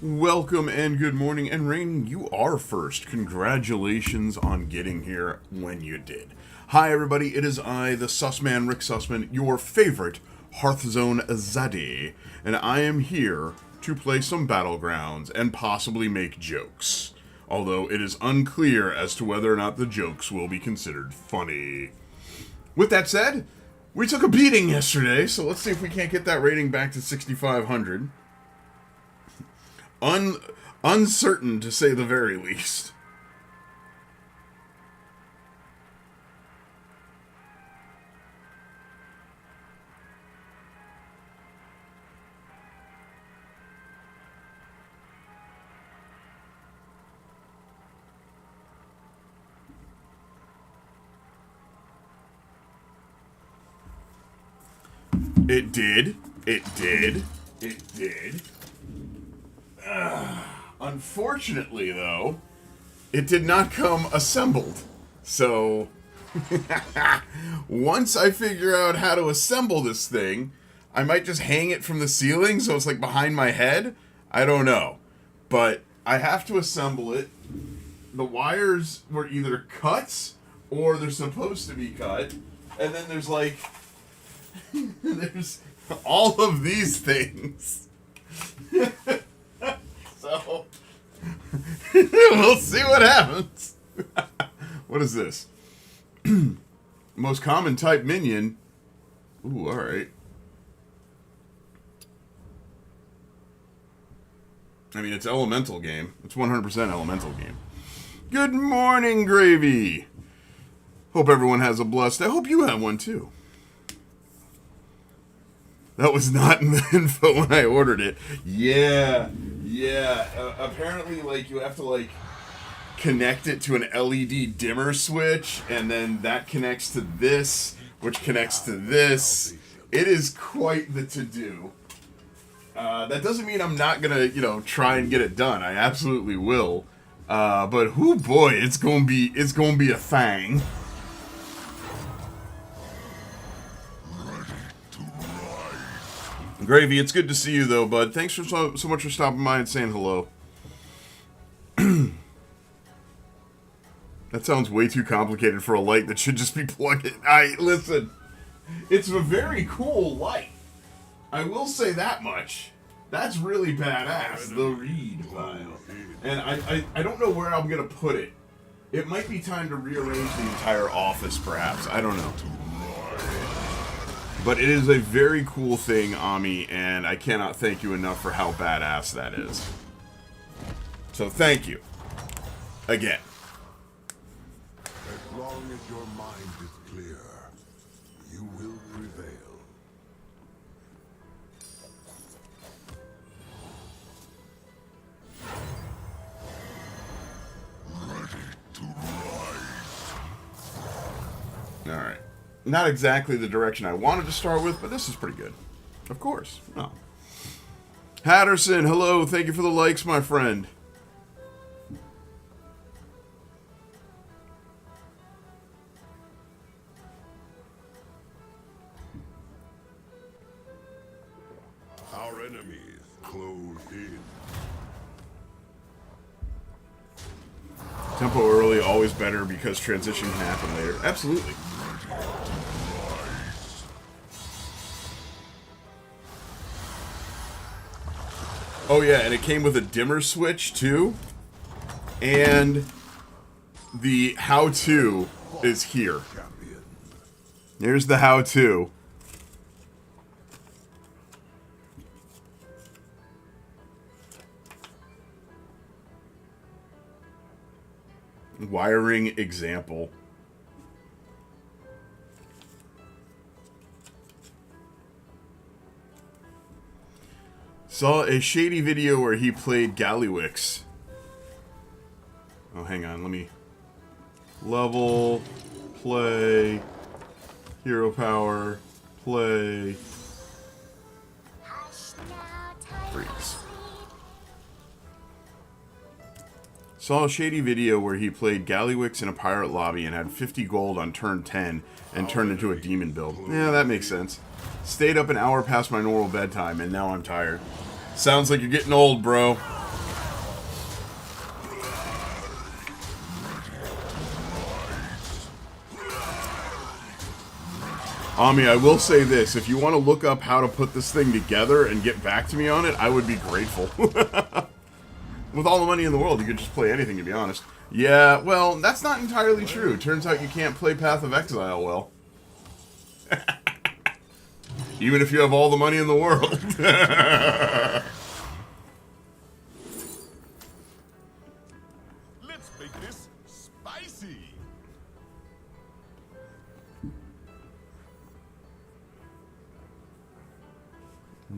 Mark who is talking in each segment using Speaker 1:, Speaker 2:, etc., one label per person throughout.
Speaker 1: Welcome and good morning, and Rain, you are first. Congratulations on getting here when you did. Hi everybody, it is I, the Sussman, Rick Sussman, your favorite Hearthzone Zaddy, and I am here to play some Battlegrounds and possibly make jokes. Although it is unclear as to whether or not the jokes will be considered funny. With that said, we took a beating yesterday, so let's see if we can't get that rating back to 6,500. Uncertain, to say the very least. It did. It did. It did. Unfortunately, though, it did not come assembled. So, once I figure out how to assemble this thing, I might just hang it from the ceiling so it's like behind my head. I don't know. But I have to assemble it. The wires were either cut or they're supposed to be cut. And then there's like, there's all of these things. So, we'll see what happens. What is this? Most common type minion. Ooh, alright. I mean, it's elemental game. It's 100% elemental game. Good morning, Gravy. Hope everyone has a blessed day. I hope you have one, too. That was not in the info when I ordered it. Yeah. Apparently, like, you have to, like, connect it to an LED dimmer switch, and then that connects to this, which connects to this. It is quite the to-do. That doesn't mean I'm not gonna, try and get it done. I absolutely will. But, whoo boy, it's gonna be a thing. Gravy, it's good to see you, though, bud. Thanks for so much for stopping by and saying hello. That sounds way too complicated for a light that should just be plugged in. Listen, it's a very cool light. I will say that much. That's really badass, the read file. And I don't know where I'm going to put it. It might be time to rearrange the entire office, perhaps. I don't know. But it is a very cool thing, Ami, and I cannot thank you enough for how badass that is. So thank you. Again.
Speaker 2: As long as your mind is clear, you will prevail. Ready to rise.
Speaker 1: Alright. Not exactly the direction I wanted to start with, but this is pretty good. Of course. Oh. Hatterson, hello. Thank you for the likes, my friend.
Speaker 2: Our enemies close in.
Speaker 1: Tempo early, always better because transition can happen later. Absolutely. Oh yeah, and it came with a dimmer switch too. And the how-to is here. Here's the how-to. Wiring example. Saw a shady video where he played Gallywix. Oh, hang on. Let me... Level. Play. Hero power. Play. Freeze. Saw a shady video where he played Gallywix in a pirate lobby and had 50 gold on turn 10 and turned into a demon build. Yeah, that makes sense. Stayed up an hour past my normal bedtime and now I'm tired. Sounds like you're getting old, bro. Ami, I will say this. If you want to look up how to put this thing together and get back to me on it, I would be grateful. With all the money in the world, you could just play anything, to be honest. Yeah, well, that's not entirely true. Turns out you can't play Path of Exile well. Even if you have all the money in the world.
Speaker 2: Let's make this spicy.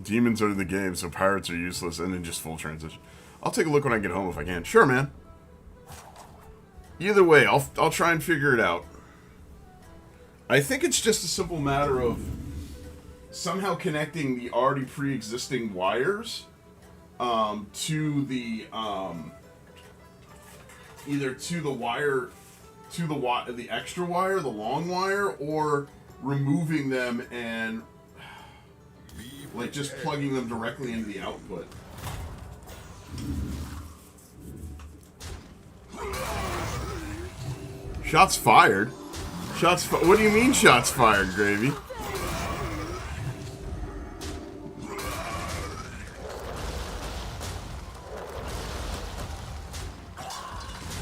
Speaker 1: Demons are in the game, so pirates are useless, and then just full transition. I'll take a look when I get home if I can. Sure, man. Either way, I'll try and figure it out. I think it's just a simple matter of somehow connecting the already pre-existing wires to the either to the wire to the extra wire, the long wire, or removing them and like just plugging them directly into the output. Shots fired? What do you mean shots fired, Gravy?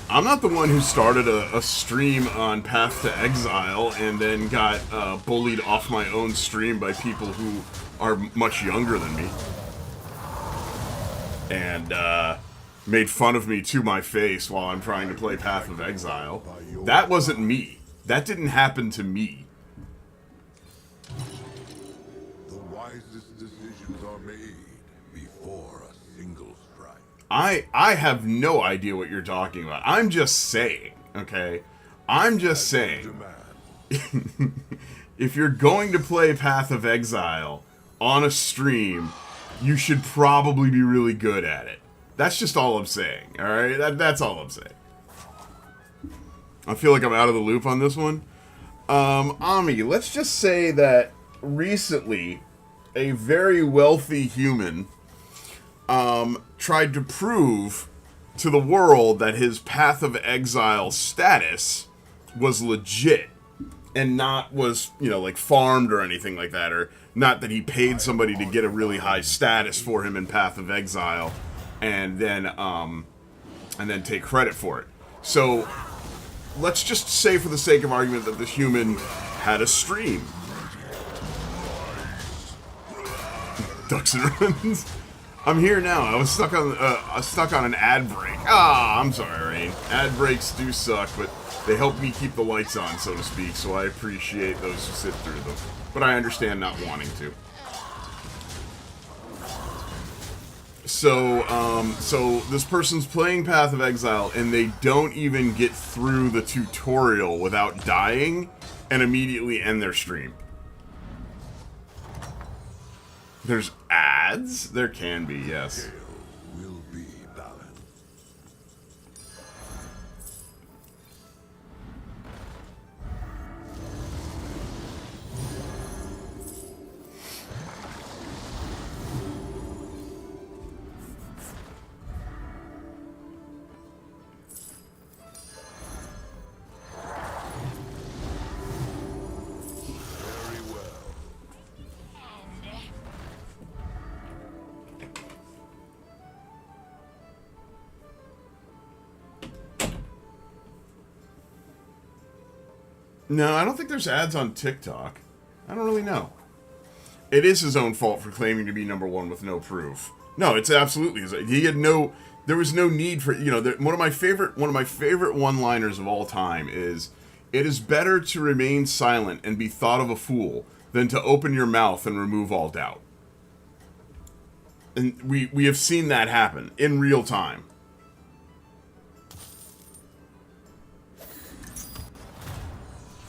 Speaker 1: I'm not the one who started a stream on Path to Exile and then got bullied off my own stream by people who are much younger than me. And made fun of me to my face while I'm trying to play Path of Exile. That wasn't me. That didn't happen to me.
Speaker 2: The wisest decisions are made before a single strike.
Speaker 1: I have no idea what you're talking about. I'm just saying, okay? I'm just saying. If you're going to play Path of Exile on a stream, you should probably be really good at it. That's just all I'm saying, alright? That's all I'm saying. I feel like I'm out of the loop on this one. Ami, let's just say that recently, a very wealthy human tried to prove to the world that his Path of Exile status was legit and was, like farmed or anything like that, or not that he paid somebody to get a really high status for him in Path of Exile and then take credit for it. So let's just say, for the sake of argument, that this human had a stream. Ducks and runs. I'm here now. I was stuck on an ad break. I'm sorry, Rain. Ad breaks do suck, but they help me keep the lights on, so to speak. So I appreciate those who sit through them. But I understand not wanting to. So this person's playing Path of Exile, and they don't even get through the tutorial without dying, and immediately end their stream. There's ads? There can be, yes.
Speaker 2: Will be balanced.
Speaker 1: No, I don't think there's ads on TikTok. I don't really know. It is his own fault for claiming to be #1 with no proof. No, it's absolutely his. He had no... there was no need for, you know, one of my favorite one-liners of all time is, "It is better to remain silent and be thought of a fool than to open your mouth and remove all doubt." And we have seen that happen in real time.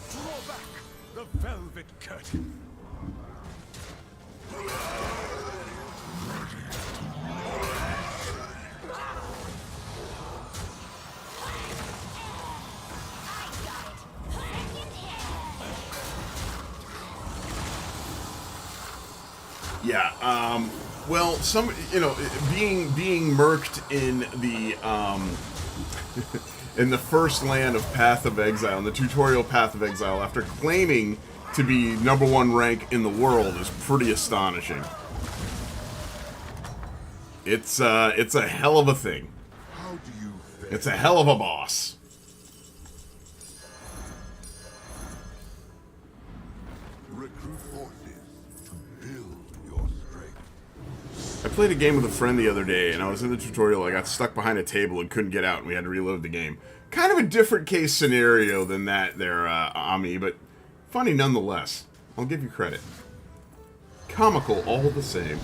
Speaker 3: Draw back the velvet curtain.
Speaker 1: Yeah, well, being murked in the, in the first land of Path of Exile, in the tutorial Path of Exile, after claiming to be #1 rank in the world is pretty astonishing. It's a hell of a thing.
Speaker 2: How do you think?
Speaker 1: It's a hell of a boss.
Speaker 2: Recruit forces to build your strength.
Speaker 1: I played a game with a friend the other day, and I was in the tutorial. I got stuck behind a table and couldn't get out, and we had to reload the game. Kind of a different case scenario than that there, Ami, but funny nonetheless. I'll give you credit. Comical all the same.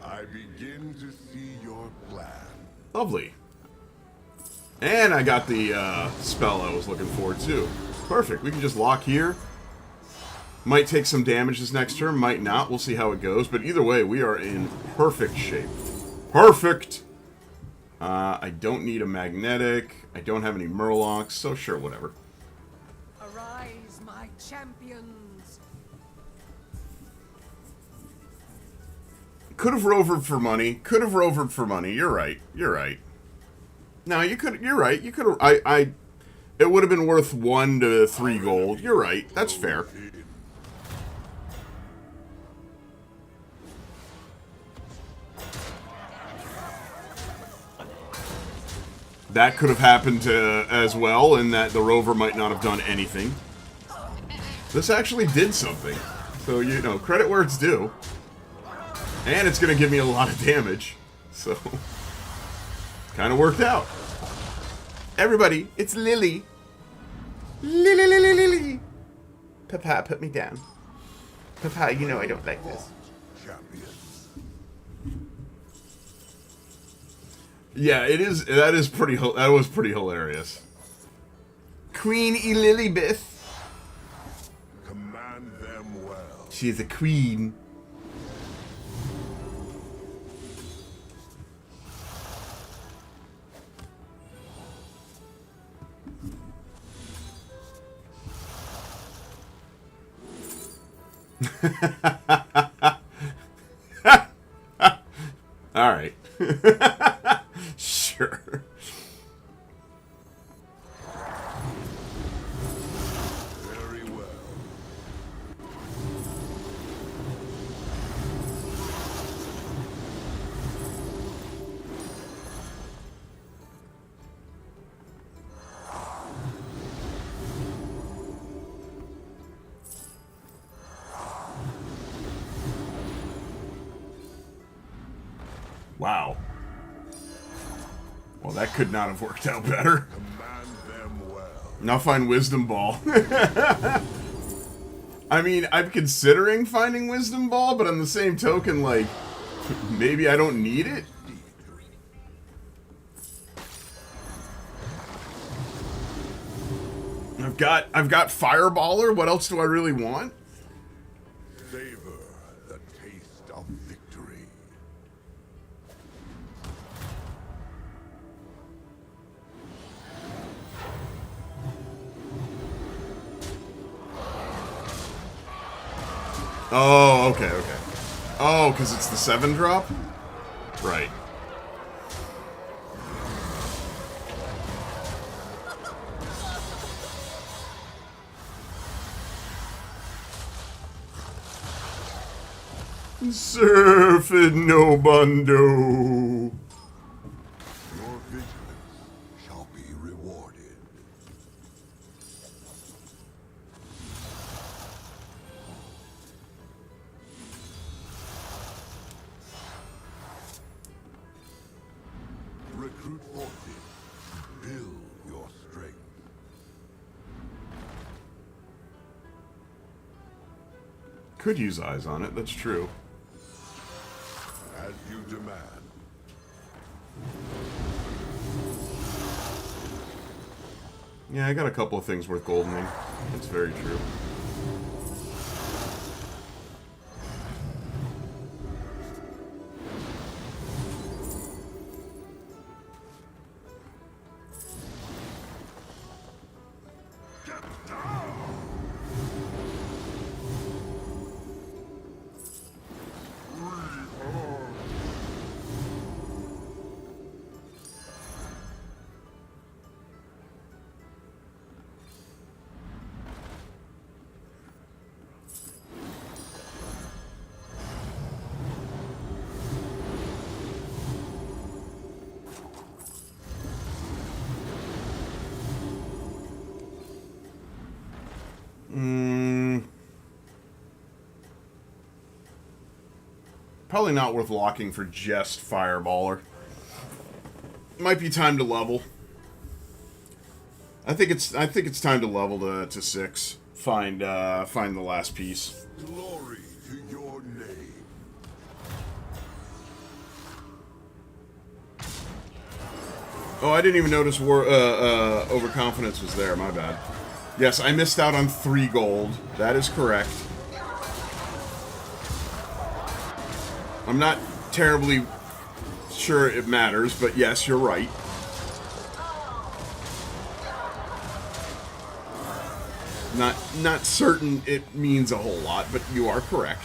Speaker 2: I begin to see your plan.
Speaker 1: Lovely. And I got the spell I was looking for, too. Perfect. We can just lock here. Might take some damage this next turn, might not. We'll see how it goes. But either way, we are in perfect shape. Perfect! I don't need a magnetic. I don't have any murlocs, so sure, whatever.
Speaker 4: Arise, my champions!
Speaker 1: Could have rovered for money. Could have rovered for money. You're right. You're right. No, you could. You're right. You could have. It would have been worth 1 to 3 gold. You're right. That's fair. That could have happened as well, in that the rover might not have done anything. This actually did something. So, you know, credit where it's due. And it's going to give me a lot of damage. So, kind of worked out. Everybody, it's Lily. Lily, Lily, Lily. Papa, put me down. Papa, you know I don't like this.
Speaker 2: Champion.
Speaker 1: Yeah, it is. That was pretty hilarious. Queen Elilibeth.
Speaker 2: Command them well.
Speaker 1: She's a queen. All right. Sure.
Speaker 2: Very well.
Speaker 1: Wow. Well, that could not have worked out better.
Speaker 2: Command them well.
Speaker 1: Now find Wisdom Ball. I mean, I'm considering finding Wisdom Ball, but on the same token, like, maybe I don't need it? I've got Fireballer. What else do I really want?
Speaker 2: Savor the taste of victory.
Speaker 1: Oh, okay, okay. Oh, because it's the 7-drop? Right. Surfing no bundo.
Speaker 2: Your vigilance shall be rewarded.
Speaker 1: Could use eyes on it, that's true.
Speaker 2: As you demand.
Speaker 1: Yeah, I got a couple of things worth goldening. That's very true. Probably not worth locking for just Fireballer. Might be time to level. I think it's time to level to 6. Find the last piece.
Speaker 2: Glory to your name.
Speaker 1: Oh, I didn't even notice Overconfidence was there. My bad. Yes, I missed out on 3 gold. That is correct. I'm not terribly sure it matters, but yes, you're right. Not certain it means a whole lot, but you are correct.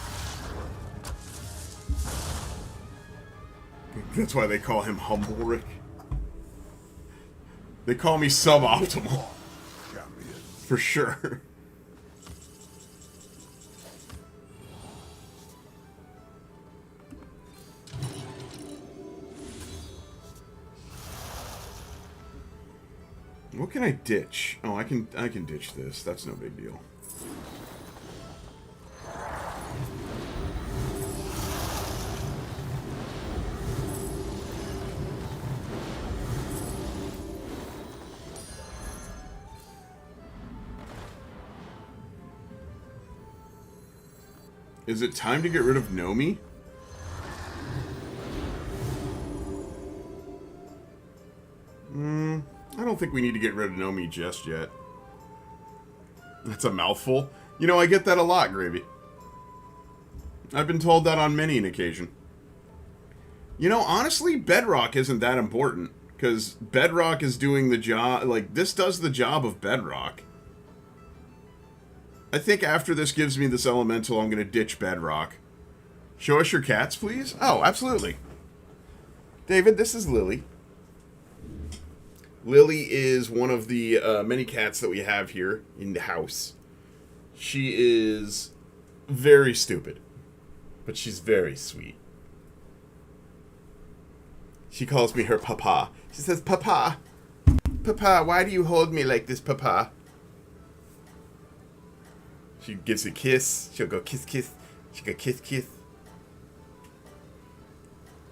Speaker 1: That's why they call him Humble Rick. They call me suboptimal. For sure. What can I ditch? Oh, I can ditch this. That's no big deal. Is it time to get rid of Nomi? I don't think we need to get rid of Nomi just yet. That's a mouthful. You know, I get that a lot, Gravy. I've been told that on many an occasion. You know, honestly, Bedrock isn't that important. Because Bedrock is doing the job... Like, this does the job of Bedrock. I think after this gives me this elemental, I'm going to ditch Bedrock. Show us your cats, please? Oh, absolutely. David, this is Lily. Lily is one of the many cats that we have here in the house. She is very stupid, but she's very sweet. She calls me her papa. She says, Papa, Papa, why do you hold me like this, Papa? She gives a kiss. She'll go kiss, kiss. She'll go kiss, kiss.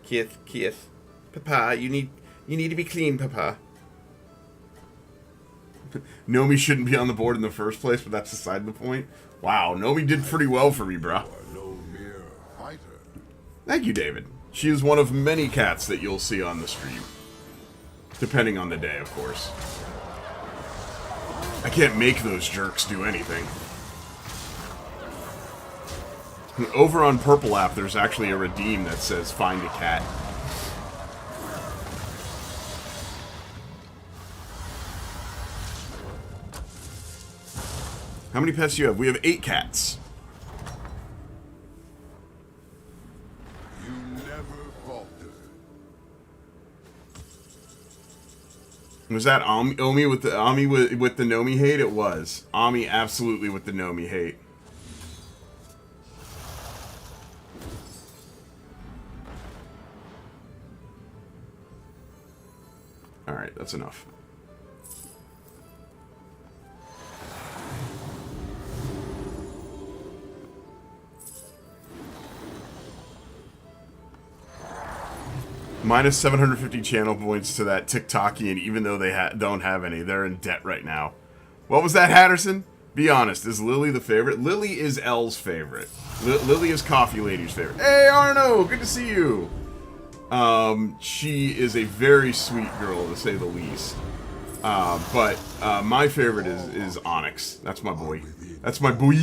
Speaker 1: Kiss, kiss. Papa, you need to be clean, Papa. Nomi shouldn't be on the board in the first place, but that's beside the point. Wow, Nomi did pretty well for me, bruh.
Speaker 2: You are no mere fighter.
Speaker 1: Thank you, David. She is one of many cats that you'll see on the stream. Depending on the day, of course. I can't make those jerks do anything. Over on Purple App, there's actually a redeem that says, find a cat. How many pets do you have? We have 8 cats.
Speaker 2: You never falter.
Speaker 1: Was that Ami with the Nomi hate? It was. Ami absolutely with the Nomi hate. Alright, that's enough. Minus 750 channel points to that TikTokian, even though they don't have any. They're in debt right now. What was that, Hatterson? Be honest, is Lily the favorite? Lily is Elle's favorite. Lily is Coffee Lady's favorite. Hey, Arno! Good to see you! She is a very sweet girl, to say the least. But my favorite is Onyx. That's my boy. That's my boy!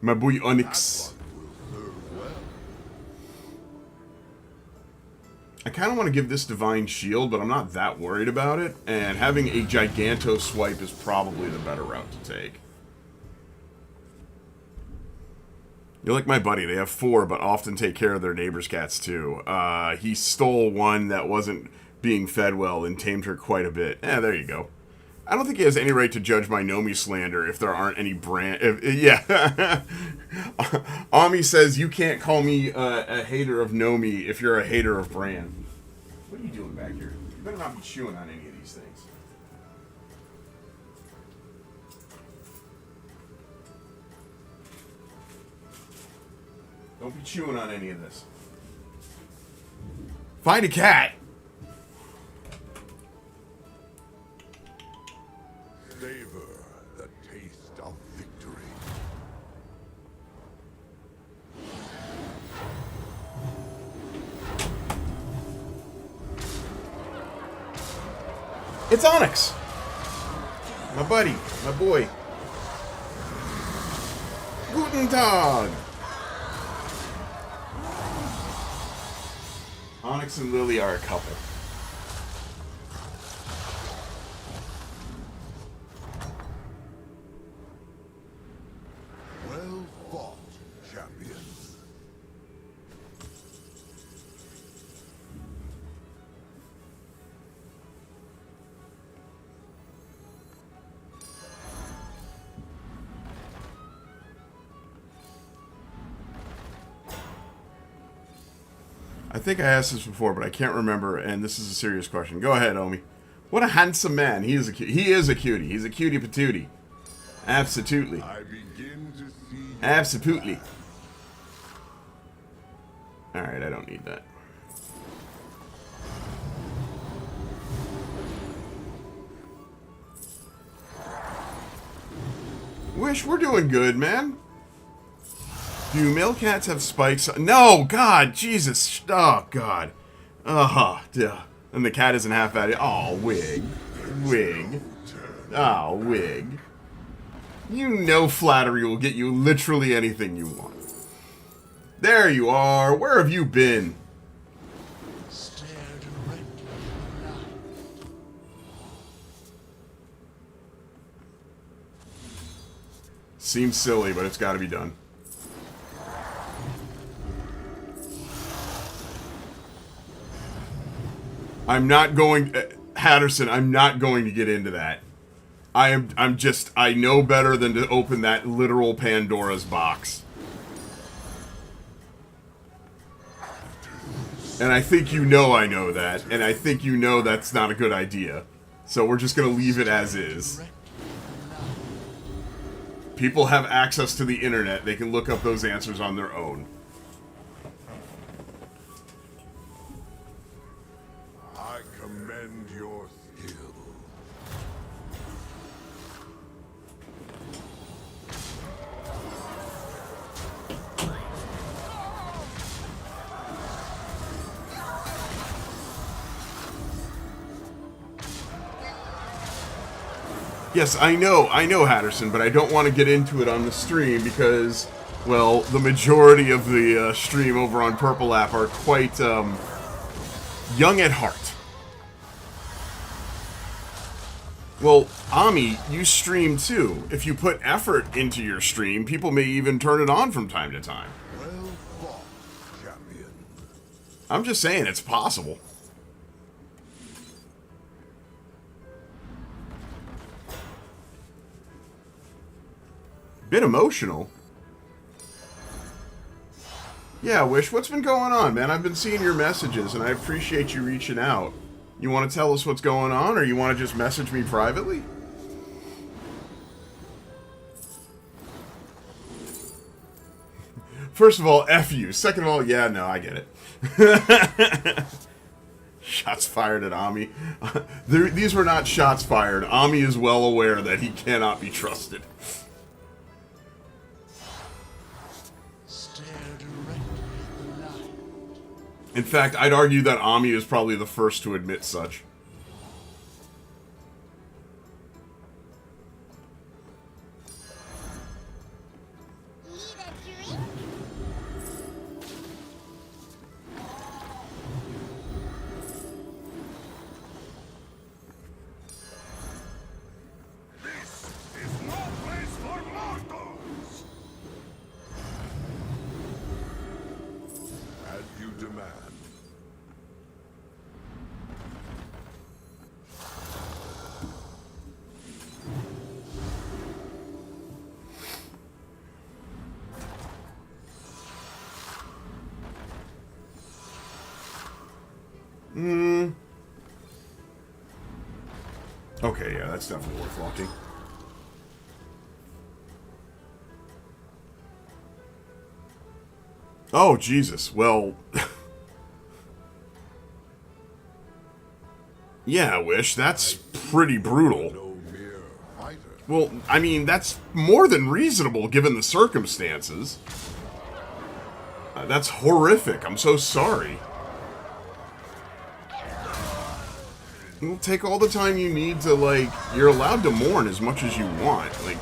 Speaker 1: My boy Onyx. I kind of want to give this Divine Shield, but I'm not that worried about it. And having a Giganto Swipe is probably the better route to take. You're like my buddy. They have 4, but often take care of their neighbor's cats, too. He stole one that wasn't being fed well and tamed her quite a bit. There you go. I don't think he has any right to judge my Nomi slander if there aren't any brand... yeah. Ami says, you can't call me a hater of Nomi if you're a hater of Bran. What are you doing back here? You better not be chewing on any of these things. Don't be chewing on any of this. Find a cat!
Speaker 2: Savor the taste of victory.
Speaker 1: It's Onyx! My buddy, my boy. Guten Tag! Onyx and Lily are a couple.
Speaker 2: Well fought, champion.
Speaker 1: I think I asked this before, but I can't remember, and this is a serious question. Go ahead, Omi. What a handsome man. He is a cutie. He's a cutie patootie. Absolutely.
Speaker 2: I begin to see.
Speaker 1: Absolutely. Alright, I don't need that. Wish, we're doing good, man. Do male cats have spikes? No, God, Jesus. Oh, God. Duh. And the cat isn't half at it. Oh, Wig. Wig. Oh, Wig. You know flattery will get you literally anything you want. There you are. Where have you been? Seems silly, but it's got to be done. I'm not going... Hatterson, I'm not going to get into that. I know better than to open that literal Pandora's box. And I think you know I know that, and I think you know that's not a good idea. So we're just going to leave it as is. People have access to the internet. They can look up those answers on their own.
Speaker 2: I commend your skill.
Speaker 1: Yes, I know, Hatterson, but I don't want to get into it on the stream because, well, the majority of the stream over on Purple App are quite young at heart. Well, Ami, you stream too. If you put effort into your stream, people may even turn it on from time to time.
Speaker 2: Well fought, champion.
Speaker 1: I'm just saying, it's possible. Bit emotional. Yeah, Wish, what's been going on, man? I've been seeing your messages, and I appreciate you reaching out. You want to tell us what's going on, or you want to just message me privately? First of all, F you. Second of all, yeah, no, I get it. Shots fired at Ami. These were not shots fired. Ami is well aware that he cannot be trusted. In fact, I'd argue that Ami is probably the first to admit such. Okay, yeah, that's definitely worth walking. Oh, Jesus. Well... yeah, Wish, that's pretty brutal. Well, I mean, that's more than reasonable given the circumstances. That's horrific. I'm so sorry. Well, take all the time you need to, like, you're allowed to mourn as much as you want. Like,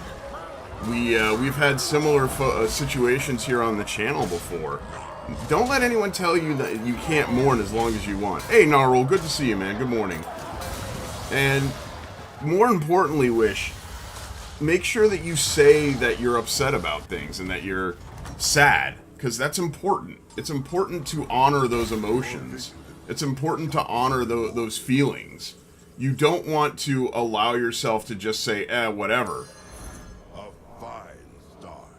Speaker 1: we've had similar situations here on the channel before. Don't let anyone tell you that you can't mourn as long as you want. Hey, Gnarl, good to see you, man. Good morning. And more importantly, Wish, make sure that you say that you're upset about things and that you're sad, because that's important. It's important to honor those emotions. It's important to honor those feelings. You don't want to allow yourself to just say, whatever.
Speaker 2: A fine start.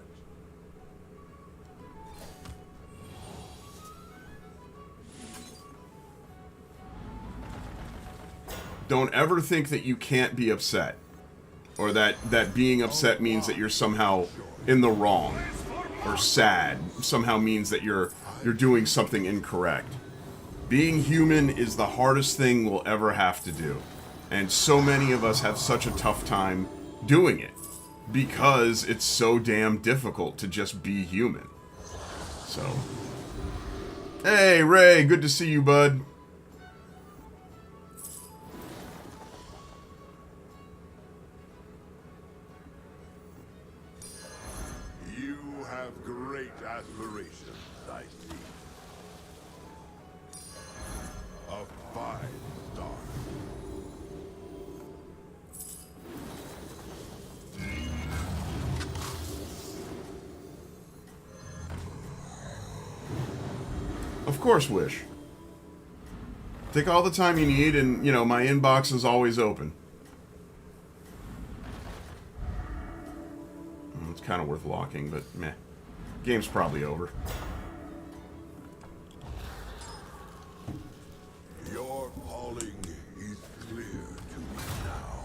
Speaker 1: Don't ever think that you can't be upset. Or that being upset means that you're somehow in the wrong. Or sad somehow means that you're doing something incorrect. Being human is the hardest thing we'll ever have to do. And so many of us have such a tough time doing it. Because it's so damn difficult to just be human. So. Hey, Ray, good to see you, bud.
Speaker 2: You have great aspirations, I see. A fine start.
Speaker 1: Of course, Wish. Take all the time you need, and, you know, my inbox is always open. It's kind of worth locking, but meh. Game's probably over.
Speaker 2: Your calling is clear to me now.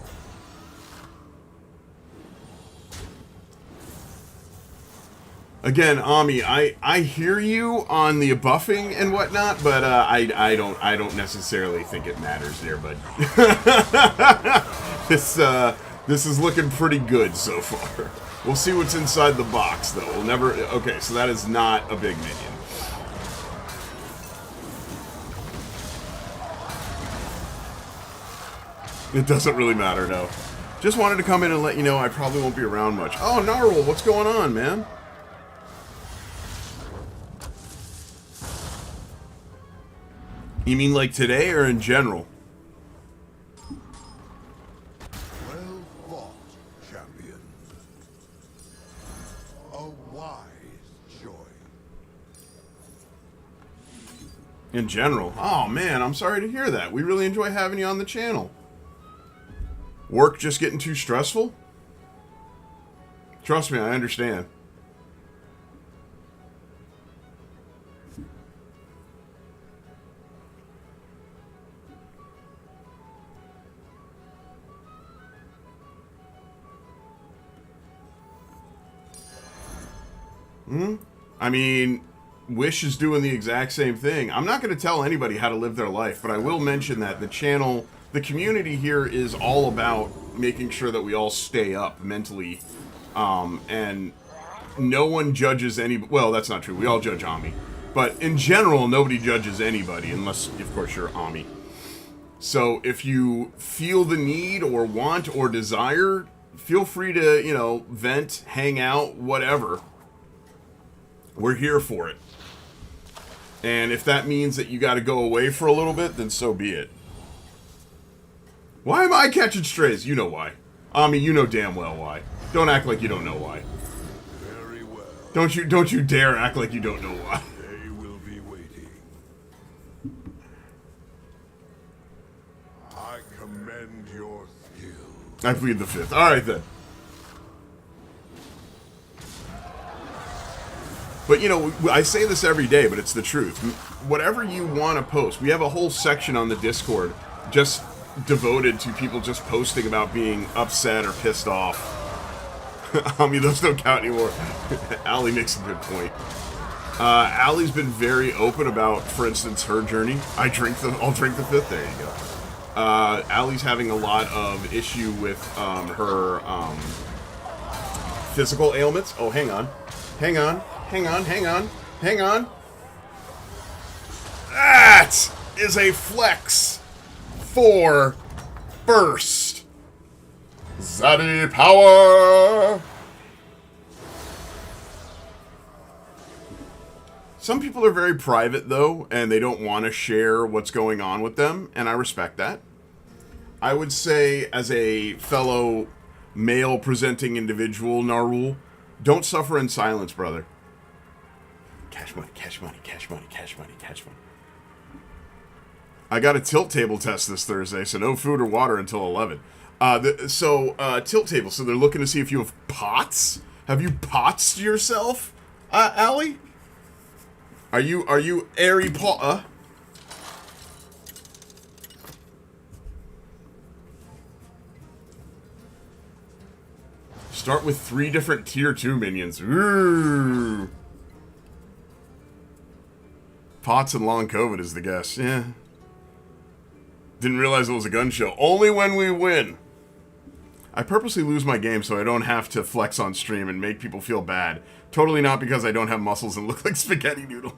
Speaker 1: Again, Ami, I hear you on the buffing and whatnot, but I don't necessarily think it matters there, bud. This is looking pretty good so far. We'll see what's inside the box, though. We'll never... Okay, so that is not a big minion. It doesn't really matter, no. Just wanted to come in and let you know I probably won't be around much. Oh, Narwhal, what's going on, man? You mean like today or in general?
Speaker 2: Well fought, champion. A wise choice.
Speaker 1: In general? Oh, man, I'm sorry to hear that. We really enjoy having you on the channel. Work just getting too stressful? Trust me, I understand. I mean, Wish is doing the exact same thing. I'm not going to tell anybody how to live their life, but I will mention that the channel, the community here is all about making sure that we all stay up mentally, and no one judges any. Well, that's not true. We all judge Ami, but in general, nobody judges anybody unless, of course, you're Ami. So if you feel the need or want or desire, feel free to, you know, vent, hang out, whatever. We're here for it. And if that means that you got to go away for a little bit, then so be it. Why am I catching strays? You know why. Ami, you know damn well why. Don't act like you don't know why.
Speaker 2: Very well.
Speaker 1: Don't you dare act like you don't know why.
Speaker 2: They will be waiting. I commend your skill.
Speaker 1: I plead the fifth. Alright then. But, you know, I say this every day, but it's the truth. Whatever you want to post, we have a whole section on the Discord just devoted to people just posting about being upset or pissed off. I mean, those don't count anymore. Allie makes a good point. Allie's been very open about, for instance, her journey. I'll drink the fifth. There you go. Allie's having a lot of issue with her physical ailments. Oh, hang on. Hang on. That is a flex for burst. Zaddy power. Some people are very private, though, and they don't want to share what's going on with them, and I respect that. I would say, as a fellow male-presenting individual, Narul, don't suffer in silence, brother. Cash money, cash money, cash money, cash money, cash money. I got a tilt table test this Thursday, so no food or water until 11. Tilt table, so they're looking to see if you have POTS? Have you POTS'd yourself, Allie? Are you Harry Potter? Start with 3 different tier 2 minions. Ooh. POTS and long COVID is the guess. Yeah. Didn't realize it was a gun show. Only when we win. I purposely lose my game so I don't have to flex on stream and make people feel bad. Totally not because I don't have muscles and look like spaghetti noodle.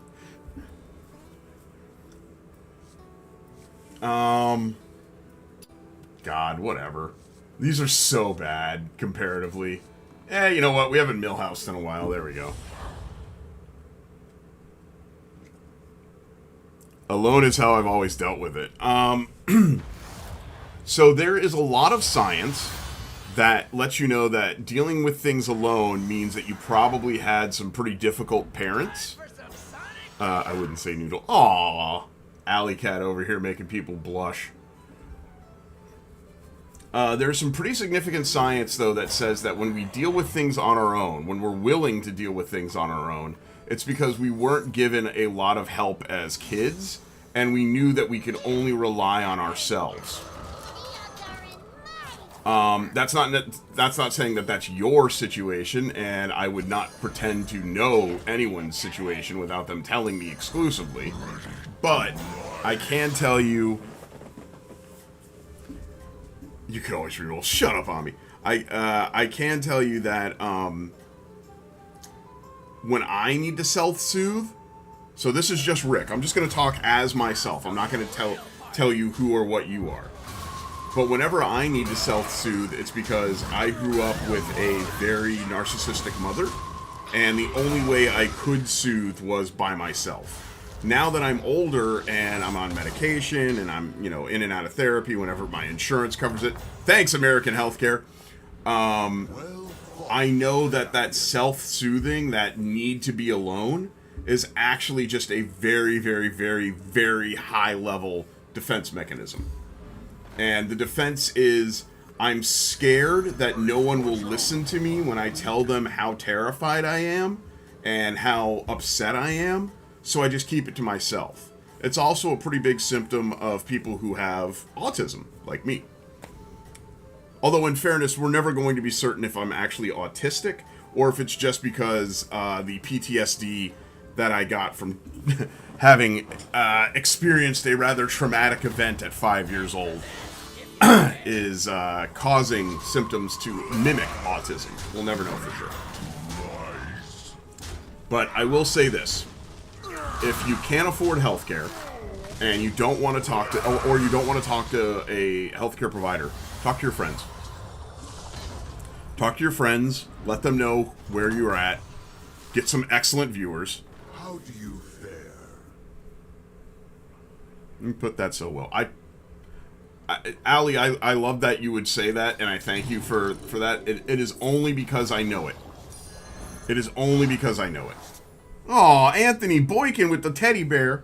Speaker 1: God, whatever. These are so bad, comparatively. You know what? We haven't millhoused in a while. There we go. Alone is how I've always dealt with it. So there is a lot of science that lets you know that dealing with things alone means that you probably had some pretty difficult parents. I wouldn't say noodle. Aww. Alley Cat over here making people blush. There's some pretty significant science, though, that says that when we deal with things on our own, when we're willing to deal with things on our own, it's because we weren't given a lot of help as kids, and we knew that we could only rely on ourselves. That's not saying that that's your situation, and I would not pretend to know anyone's situation without them telling me exclusively. But I can tell you, you could always reroll. Shut up on me. I can tell you that when I need to self-soothe, so this is just Rick. I'm just going to talk as myself. I'm not going to tell you who or what you are. But whenever I need to self-soothe, it's because I grew up with a very narcissistic mother, and the only way I could soothe was by myself. Now that I'm older and I'm on medication and I'm, you know, in and out of therapy whenever my insurance covers it, thanks American Healthcare, I know that self-soothing, that need to be alone, is actually just a very, very, very, very high-level defense mechanism. And the defense is, I'm scared that no one will listen to me when I tell them how terrified I am and how upset I am, so I just keep it to myself. It's also a pretty big symptom of people who have autism, like me. Although, in fairness, we're never going to be certain if I'm actually autistic, or if it's just because the PTSD that I got from having experienced a rather traumatic event at 5 years old is causing symptoms to mimic autism. We'll never know for sure. But I will say this. If you can't afford healthcare and you don't want to talk to, or you don't want to talk to a healthcare provider, talk to your friends. Talk to your friends. Let them know where you're at. Get some excellent viewers.
Speaker 2: How do you fare?
Speaker 1: You put that so well. Ali, I love that you would say that, and I thank you for that. It is only because I know it. It is only because I know it. Aw, Anthony Boykin with the teddy bear.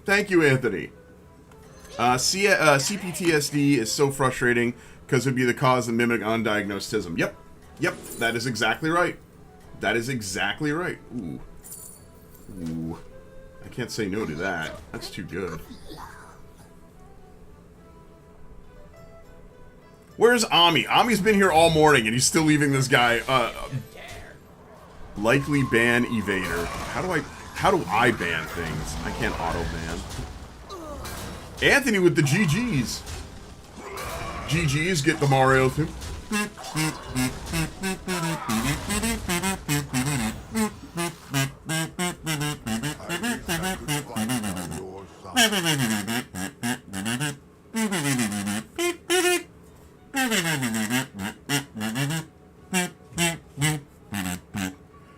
Speaker 1: Thank you, Anthony. CPTSD is so frustrating because it'd be the cause of mimic undiagnosed autism. Yep, that is exactly right. That is exactly right. Ooh. I can't say no to that. That's too good. Where's Ami? Ami's been here all morning and he's still leaving this guy. Likely ban evader. How do I ban things? I can't auto ban. Anthony with the GGs. GGs, get the Mario too.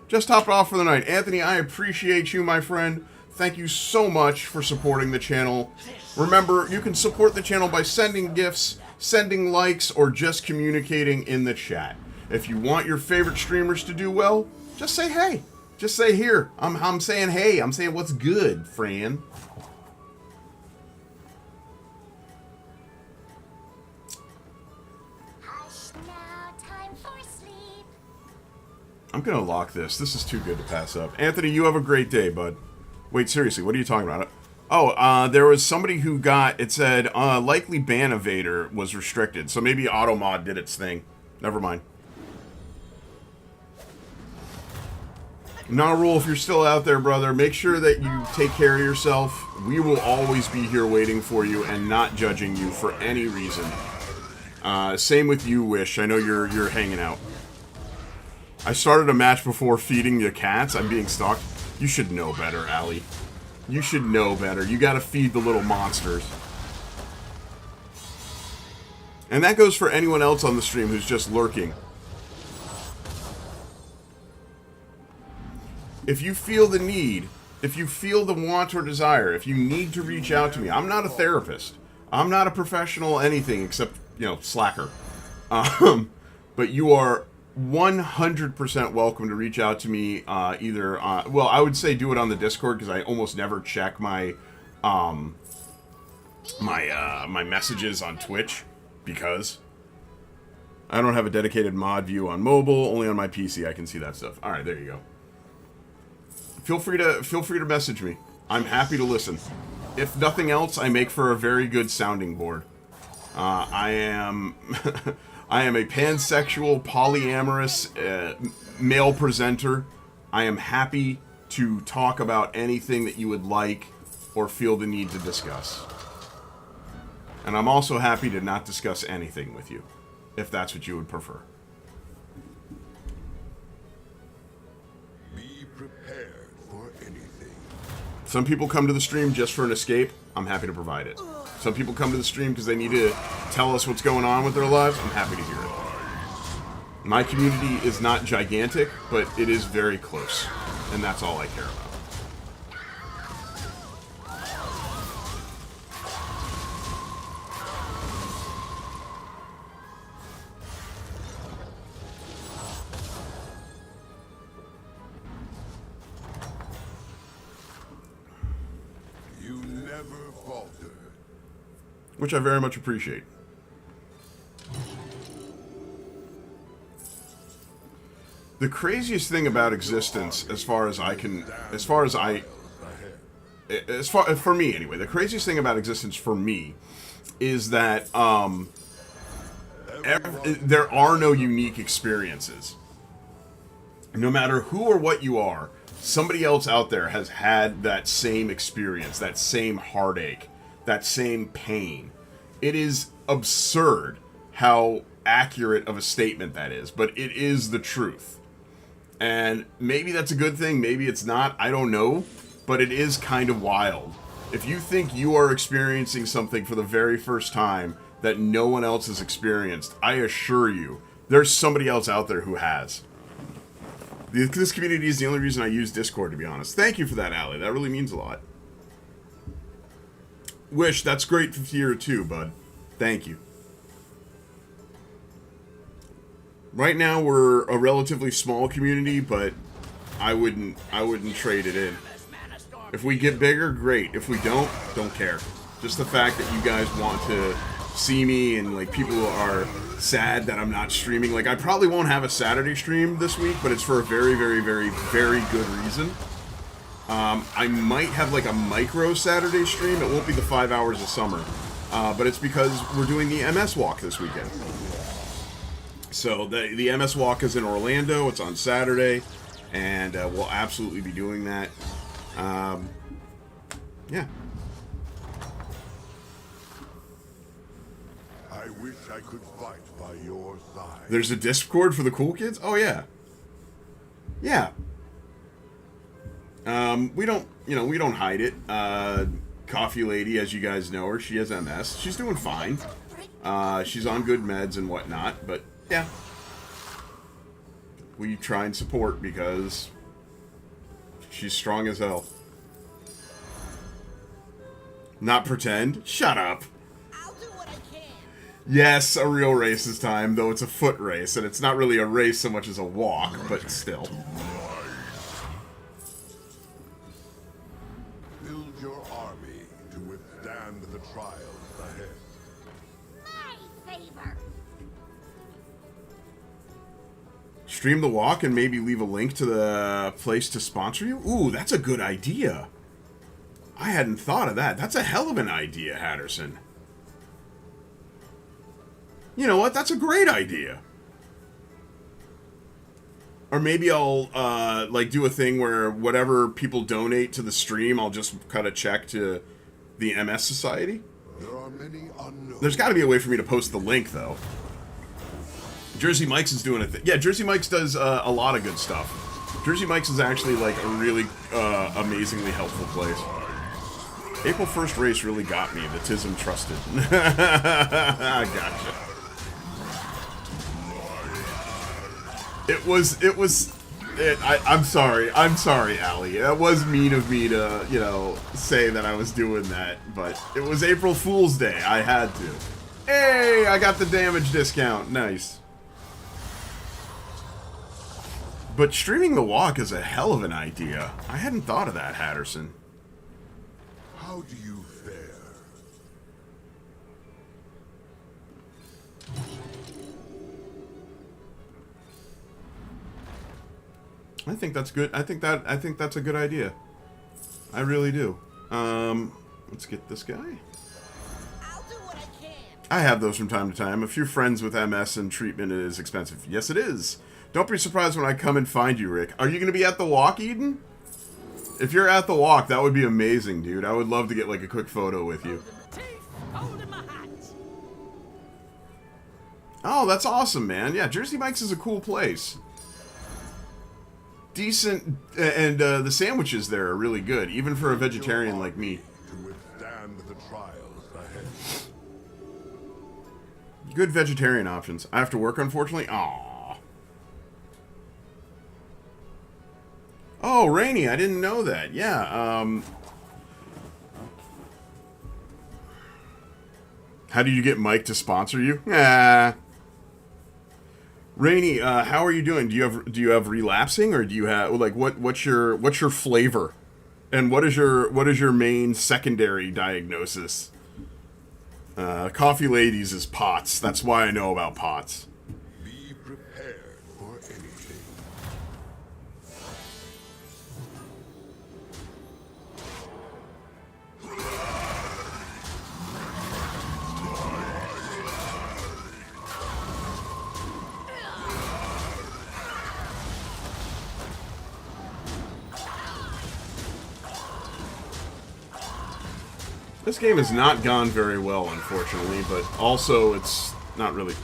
Speaker 1: Just hopped off for the night. Anthony, I appreciate you, my friend. Thank you so much for supporting the channel. Remember, you can support the channel by sending gifts, sending likes, or just communicating in the chat. If you want your favorite streamers to do well, just say hey. Just say here. I'm saying hey. I'm saying what's good, Fran. I'm gonna lock this. This is too good to pass up. Anthony, you have a great day, bud. Wait, seriously, what are you talking about? Oh, there was somebody who got, it said, likely ban evader was restricted. So maybe AutoMod did its thing. Never mind. Narul, if you're still out there, brother, make sure that you take care of yourself. We will always be here waiting for you and not judging you for any reason. Same with you, Wish. I know you're hanging out. I started a match before feeding the cats. I'm being stalked. You should know better, Allie. You should know better. You gotta feed the little monsters. And that goes for anyone else on the stream who's just lurking. If you feel the need, if you feel the want or desire, if you need to reach out to me, I'm not a therapist. I'm not a professional anything except, slacker. But you are 100% welcome to reach out to me either well, I would say do it on the Discord because I almost never check my my messages on Twitch because I don't have a dedicated mod view on mobile. Only on my PC I can see that stuff. All right, there you go. Feel free to message me. I'm happy to listen. If nothing else, I make for a very good sounding board. I am I am a pansexual, polyamorous male presenter. I am happy to talk about anything that you would like or feel the need to discuss. And I'm also happy to not discuss anything with you, if that's what you would prefer.
Speaker 2: Be prepared for anything.
Speaker 1: Some people come to the stream just for an escape. I'm happy to provide it. Some people come to the stream because they need to tell us what's going on with their lives. I'm happy to hear it. My community is not gigantic, but it is very close. And that's all I care about.
Speaker 2: You never falter.
Speaker 1: Which I very much appreciate. The craziest thing about existence, for me anyway, the craziest thing about existence for me is that, there are no unique experiences. No matter who or what you are, somebody else out there has had that same experience, that same heartache, that same pain. It is absurd how accurate of a statement that is, but it is the truth. And maybe that's a good thing, maybe it's not, I don't know, but it is kind of wild. If you think you are experiencing something for the very first time that no one else has experienced, I assure you, there's somebody else out there who has. This community is the only reason I use Discord, to be honest. Thank you for that, Allie. That really means a lot. Wish, that's great to hear too, bud. Thank you. Right now, we're a relatively small community, but I wouldn't trade it in. If we get bigger, great. If we don't care. Just the fact that you guys want to see me and like people are sad that I'm not streaming. Like, I probably won't have a Saturday stream this week, but it's for a very, very, very, very good reason. I might have like a micro Saturday stream. It won't be the 5 hours of summer, but it's because we're doing the MS Walk this weekend. So the MS Walk is in Orlando. It's on Saturday, and we'll absolutely be doing that. Yeah.
Speaker 2: I wish I could fight by your side.
Speaker 1: There's a Discord for the cool kids? Oh, yeah. Yeah. We don't hide it. Coffee Lady, as you guys know her, she has MS. She's doing fine. She's on good meds and whatnot, but yeah. We try and support because she's strong as hell. Not pretend. Shut up.
Speaker 5: I'll do what I can.
Speaker 1: Yes, a real race is time, though it's a foot race, and it's not really a race so much as a walk, but still.
Speaker 2: Build your army to withstand the trials ahead.
Speaker 5: My favor.
Speaker 1: Stream the walk and maybe leave a link to the place to sponsor you? Ooh, that's a good idea. I hadn't thought of that. That's a hell of an idea, Hatterson. You know what? That's a great idea. Or maybe I'll, like, do a thing where whatever people donate to the stream, I'll just cut a check to the MS Society.
Speaker 2: There are many unknowns.
Speaker 1: There's got to be a way for me to post the link, though. Jersey Mike's is doing a thing. Yeah, Jersey Mike's does a lot of good stuff. Jersey Mike's is actually, like, a really amazingly helpful place. April 1st race really got me. The Tism trusted. I gotcha. I'm sorry, Allie. That was mean of me to, you know, say that I was doing that, but it was April Fool's Day. I had to. Hey, I got the damage discount. Nice. But streaming the walk is a hell of an idea. I hadn't thought of that, Hatterson.
Speaker 2: How do you fare?
Speaker 1: I think that's good. I think that's a good idea. I really do. Let's get this guy.
Speaker 5: I'll do what I can.
Speaker 1: I have those from time to time. A few friends with MS and treatment is expensive. Yes, it is. Don't be surprised when I come and find you, Rick. Are you going to be at the walk, Eden? If you're at the walk, that would be amazing, dude. I would love to get, like, a quick photo with you.
Speaker 5: Holding my hat.
Speaker 1: Oh, that's awesome, man. Yeah, Jersey Mike's is a cool place. Decent, and the sandwiches there are really good, even for a vegetarian like me.
Speaker 2: To withstand the trials ahead.
Speaker 1: Good vegetarian options. I have to work, unfortunately. Aww. Oh, Rainy, I didn't know that. Yeah, how did you get Mike to sponsor you? Rainy, how are you doing? Do you have relapsing, or do you have, like, what's your flavor? And what is your main secondary diagnosis? Coffee Ladies is POTS. That's why I know about POTS.
Speaker 2: Be prepared for anything.
Speaker 1: This game has not gone very well, unfortunately, but also it's not really.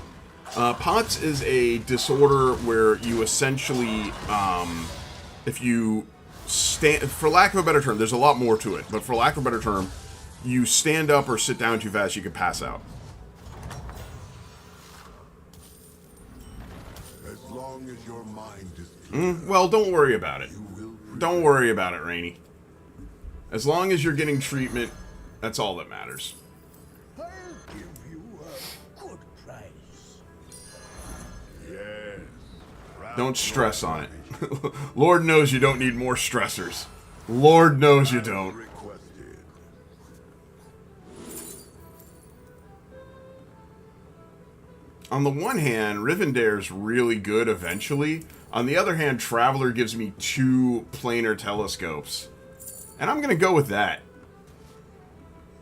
Speaker 1: POTS is a disorder where you essentially, if you stand, for lack of a better term, there's a lot more to it, but for lack of a better term, you stand up or sit down too fast, you can pass out.
Speaker 2: As long as your mind is clear,
Speaker 1: Well, don't worry about it.
Speaker 2: you will
Speaker 1: Don't worry about it, Rainy. As long as you're getting treatment, that's all that matters.
Speaker 3: I'll give you a good price.
Speaker 2: Yes.
Speaker 1: Don't stress on it. Lord knows you don't need more stressors. Lord knows you don't.
Speaker 2: Requested.
Speaker 1: On the one hand, Rivendare's really good eventually. On the other hand, Traveler gives me 2 planar telescopes. And I'm going to go with that.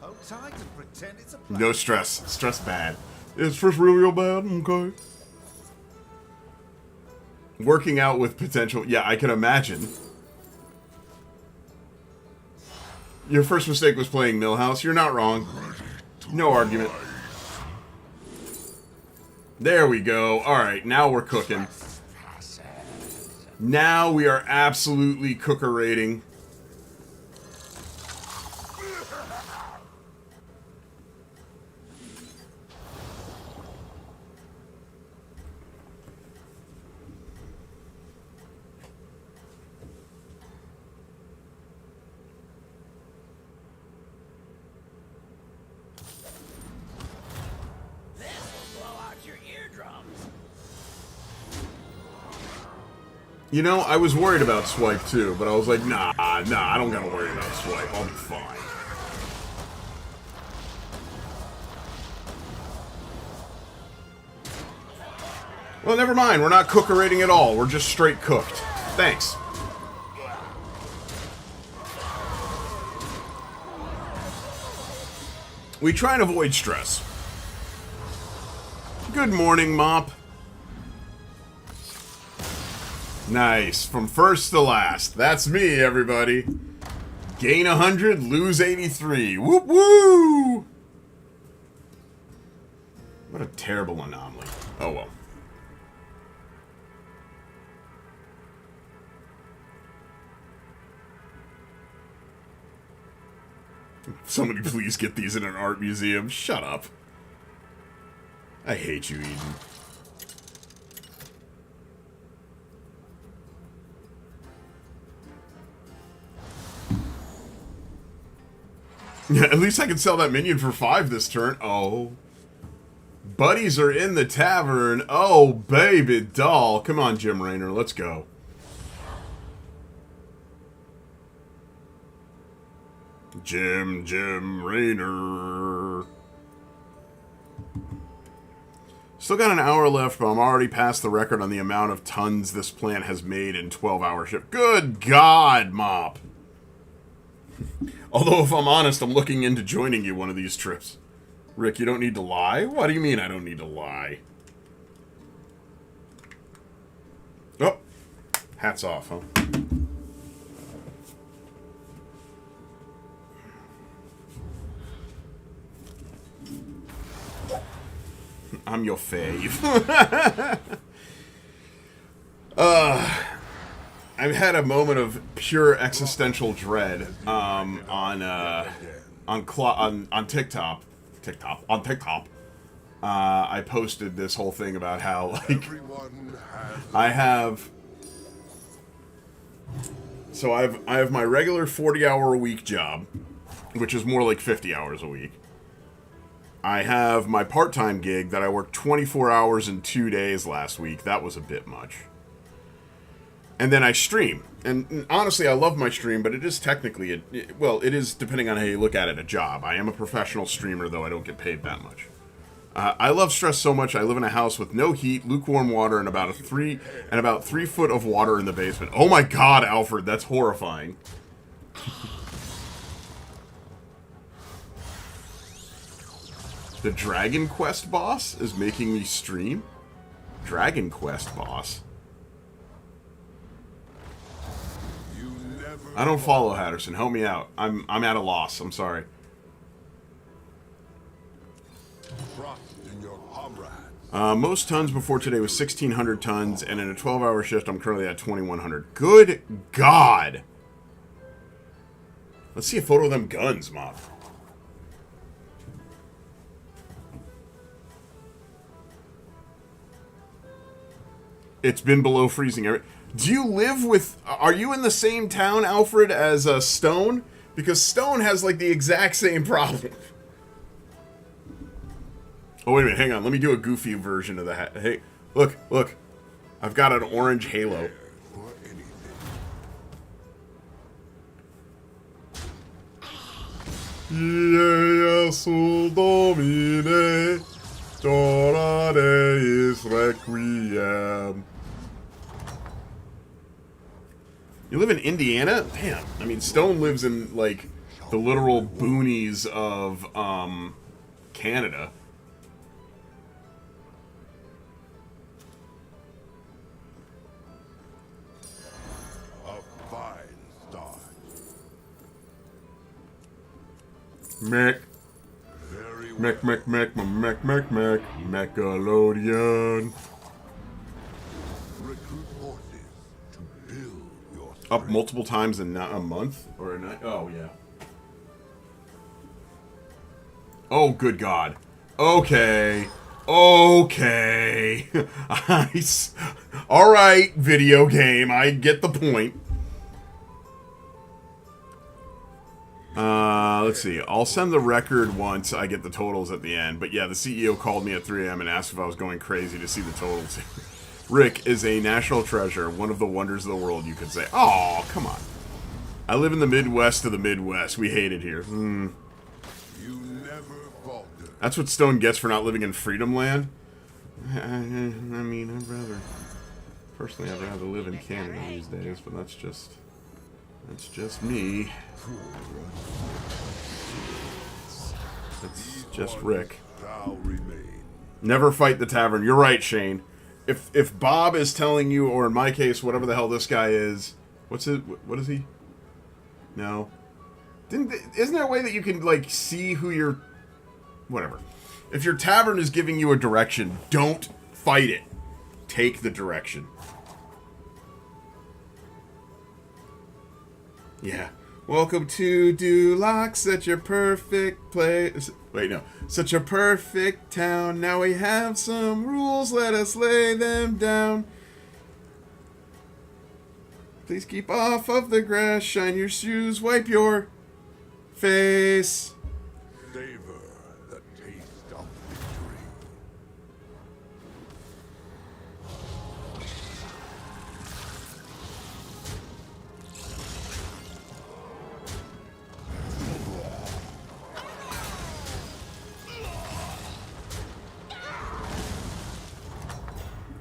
Speaker 3: Hold tight and pretend it's a plan.
Speaker 1: No stress. Stress bad. Is stress real bad? Okay. Working out with potential... Yeah, I can imagine. Your first mistake was playing Millhouse. You're not wrong. No argument. There we go. Alright, now we're cooking. Now we are absolutely cooker-rating.
Speaker 5: This will blow out your eardrums.
Speaker 1: You know, I was worried about Swipe too, but I was like, nah, I don't gotta worry about Swipe. I'll be fine. Well, never mind. We're not cooker-rating at all. We're just straight cooked. Thanks. We try and avoid stress. Good morning, Mop. Nice. From first to last. That's me, everybody. Gain 100, lose 83. Whoop woo! What a terrible anomaly. Oh well. Somebody please get these in an art museum. Shut up. I hate you, Eden. Yeah, at least I can sell that minion for 5 this turn. Oh. Buddies are in the tavern. Oh, baby doll. Come on, Jim Raynor. Let's go. Jim Raynor. Still got an hour left, but I'm already past the record on the amount of tons this plant has made in 12-hour shift. Good God, Mop. Although, if I'm honest, I'm looking into joining you one of these trips. Rick, you don't need to lie? What do you mean I don't need to lie? Oh. Hats off, huh? I'm your fave. I've had a moment of pure existential dread on TikTok. On TikTok. I posted this whole thing about how
Speaker 2: Everyone has
Speaker 1: I have my regular 40-hour-a-week job, which is more like 50 hours a week. I have my part-time gig that I worked 24 hours in 2 days last week. That was a bit much. And then I stream. And honestly, I love my stream, but it is technically, it is, depending on how you look at it, a job. I am a professional streamer, though I don't get paid that much. I love stress so much. I live in a house with no heat, lukewarm water, and about 3 foot of water in the basement. Oh my God, Alfred, that's horrifying. The Dragon Quest boss is making me stream? Dragon Quest boss?
Speaker 2: you never
Speaker 1: I don't follow Hatterson. Help me out. I'm at a loss. I'm sorry.
Speaker 2: Trust in your comrades.
Speaker 1: Most tons before today was 1,600 tons, and in a 12-hour shift, I'm currently at 2,100. Good God! Let's see a photo of them guns, Mob. It's been below freezing. Do you live with... Are you in the same town, Alfred, as Stone? Because Stone has, like, the exact same problem. Oh, wait a minute. Hang on. Let me do a goofy version of the hat. Hey, look, look. I've got an orange halo.
Speaker 2: For anything.
Speaker 1: Iesus Domine, Dorare is Requiem. You live in Indiana? Damn. I mean, Stone lives in, like, the literal boonies of, Canada.
Speaker 2: A fine start.
Speaker 1: Mech.
Speaker 2: Very well.
Speaker 1: Mech, mech, mech, mech, mech, mech, Mechalodian.
Speaker 2: Recruit forces to build your
Speaker 1: Up
Speaker 2: strength.
Speaker 1: multiple times in a month? Or a night? Oh, yeah. Oh, good God. Okay. Okay. Alright, video game. I get the point. Let's see. I'll send the record once I get the totals at the end. But yeah, the CEO called me at 3 a.m. and asked if I was going crazy to see the totals. Rick is a national treasure, one of the wonders of the world, you could say. Oh, come on. I live in the Midwest of the Midwest. We hate it here.
Speaker 2: You never falter.
Speaker 1: That's what Stone gets for not living in Freedom Land. I mean, personally, I'd rather live in Canada these days, but that's just me. That's just Rick.
Speaker 2: Shall remain.
Speaker 1: Never fight the tavern. You're right, Shane. If Bob is telling you, or in my case, whatever the hell this guy is, what is he? No. Isn't there a way that you can, like, see who you're... Whatever. If your tavern is giving you a direction, don't fight it. Take the direction. Yeah. Welcome to Duloc, such a perfect place. Wait, no. Such a perfect town. Now we have some rules, let us lay them down. Please keep off of the grass, shine your shoes, wipe your face.
Speaker 2: Savor the taste of victory.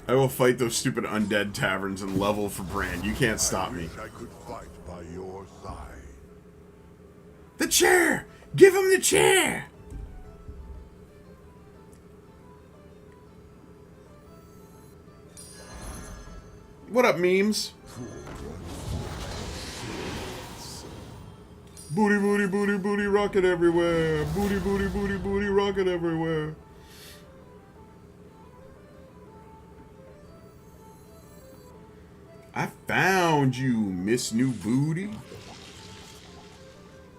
Speaker 1: I will fight those stupid undead taverns and level for Brand. You can't stop me.
Speaker 2: Wish I could fight by your side.
Speaker 1: The chair! Give him the chair! What up, memes? Booty, booty, booty, booty, rocket everywhere. Booty, booty, booty, booty, rocket everywhere. I found you, Miss New Booty.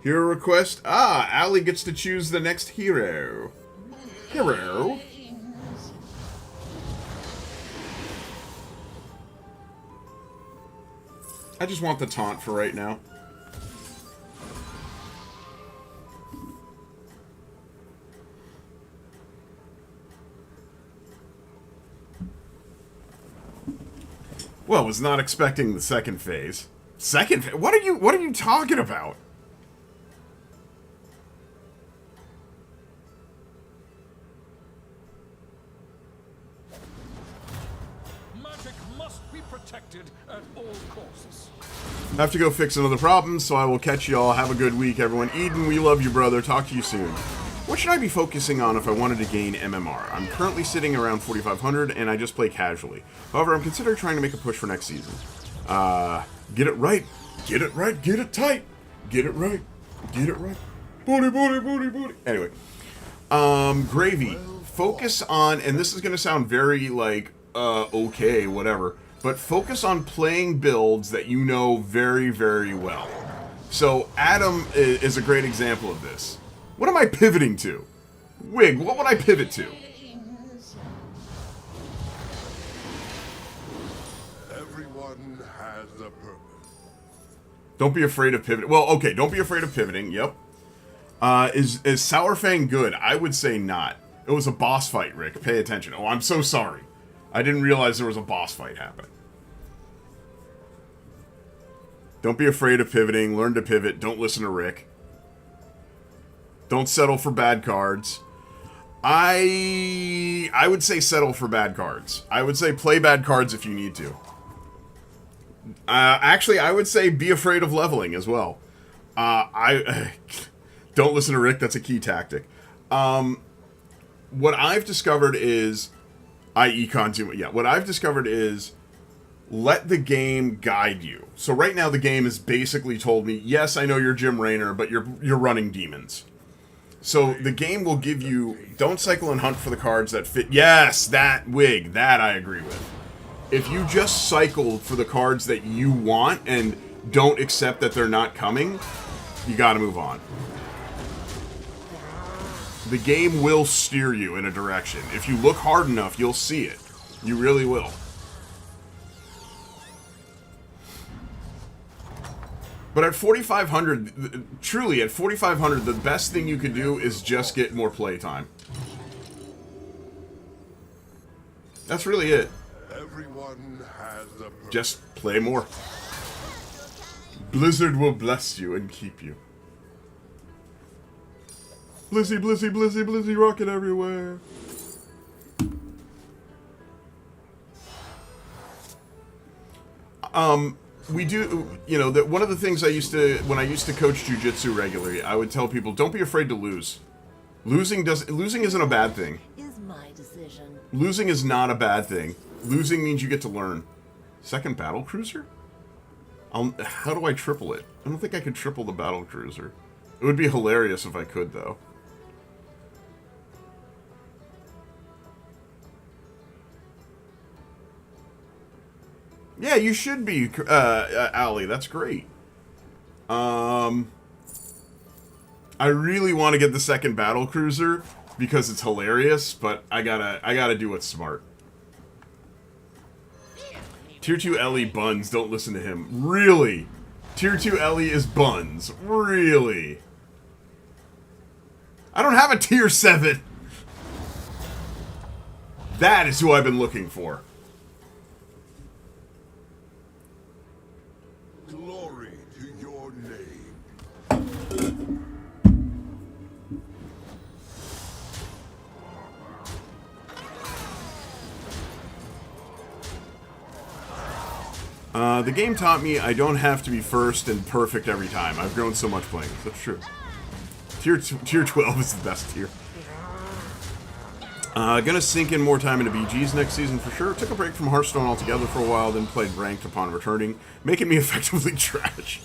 Speaker 1: Hero request. Ah, Allie gets to choose the next hero. Hero. I just want the taunt for right now. Well, was not expecting the second phase. Second phase? What are you talking about?
Speaker 3: Magic must be protected at all costs.
Speaker 1: I have to go fix another problem, so I will catch you all. Have a good week, everyone. Eden, we love you, brother. Talk to you soon. What should I be focusing on if I wanted to gain MMR? I'm currently sitting around 4,500, and I just play casually. However, I'm considering trying to make a push for next season. Get it right. Get it right. Get it tight. Get it right. Get it right. Booty, booty, booty, booty. Anyway. Gravy, focus on, and this is going to sound very, like, okay, whatever, but focus on playing builds that you know very, very well. So, Adam is a great example of this. What am I pivoting to? Wig, what would I pivot to?
Speaker 2: Everyone has a purpose.
Speaker 1: Don't be afraid of pivoting. Well, okay, don't be afraid of pivoting, yep. Is Sourfang good? I would say not. It was a boss fight, Rick. Pay attention. Oh, I'm so sorry. I didn't realize there was a boss fight happening. Don't be afraid of pivoting. Learn to pivot. Don't listen to Rick. Don't settle for bad cards. I would say settle for bad cards. I would say play bad cards if you need to. Actually, I would say be afraid of leveling as well. Don't listen to Rick. That's a key tactic. What I've discovered is, i.e. Consumer, yeah, what I've discovered is let the game guide you. So right now the game has basically told me, yes, I know you're Jim Raynor, but you're running demons. So the game will give you, don't cycle and hunt for the cards that fit. Yes, that Wig, that I agree with. If you just cycle for the cards that you want and don't accept that they're not coming, you gotta move on. The game will steer you in a direction. If you look hard enough, you'll see it. You really will. But at 4,500, truly, at 4,500, the best thing you could do is just get more playtime. That's really it.
Speaker 2: Everyone has a purpose.
Speaker 1: Just play more. Blizzard will bless you and keep you. Blizzy, blizzy, blizzy, blizzy, rocket everywhere. We do, you know, that one of the things I used to, when I used to coach jiu-jitsu regularly, I would tell people, don't be afraid to lose. Losing isn't a bad thing.
Speaker 6: Is my decision.
Speaker 1: Losing is not a bad thing. Losing means you get to learn. Second battle cruiser? How do I triple it? I don't think I could triple the battle cruiser. It would be hilarious if I could, though. Yeah, you should be, Allie. That's great. I really want to get the second battle cruiser because it's hilarious, but I gotta do what's smart. Tier 2 Ellie buns. Don't listen to him. Really? Tier 2 Ellie is buns. Really? I don't have a tier 7. That is who I've been looking for.
Speaker 2: Glory to your name.
Speaker 1: The game taught me I don't have to be first and perfect every time. I've grown so much playing this. That's true. Tier 12 is the best tier. Gonna sink in more time into BGs next season for sure. Took a break from Hearthstone altogether for a while, then played ranked upon returning, making me effectively trash.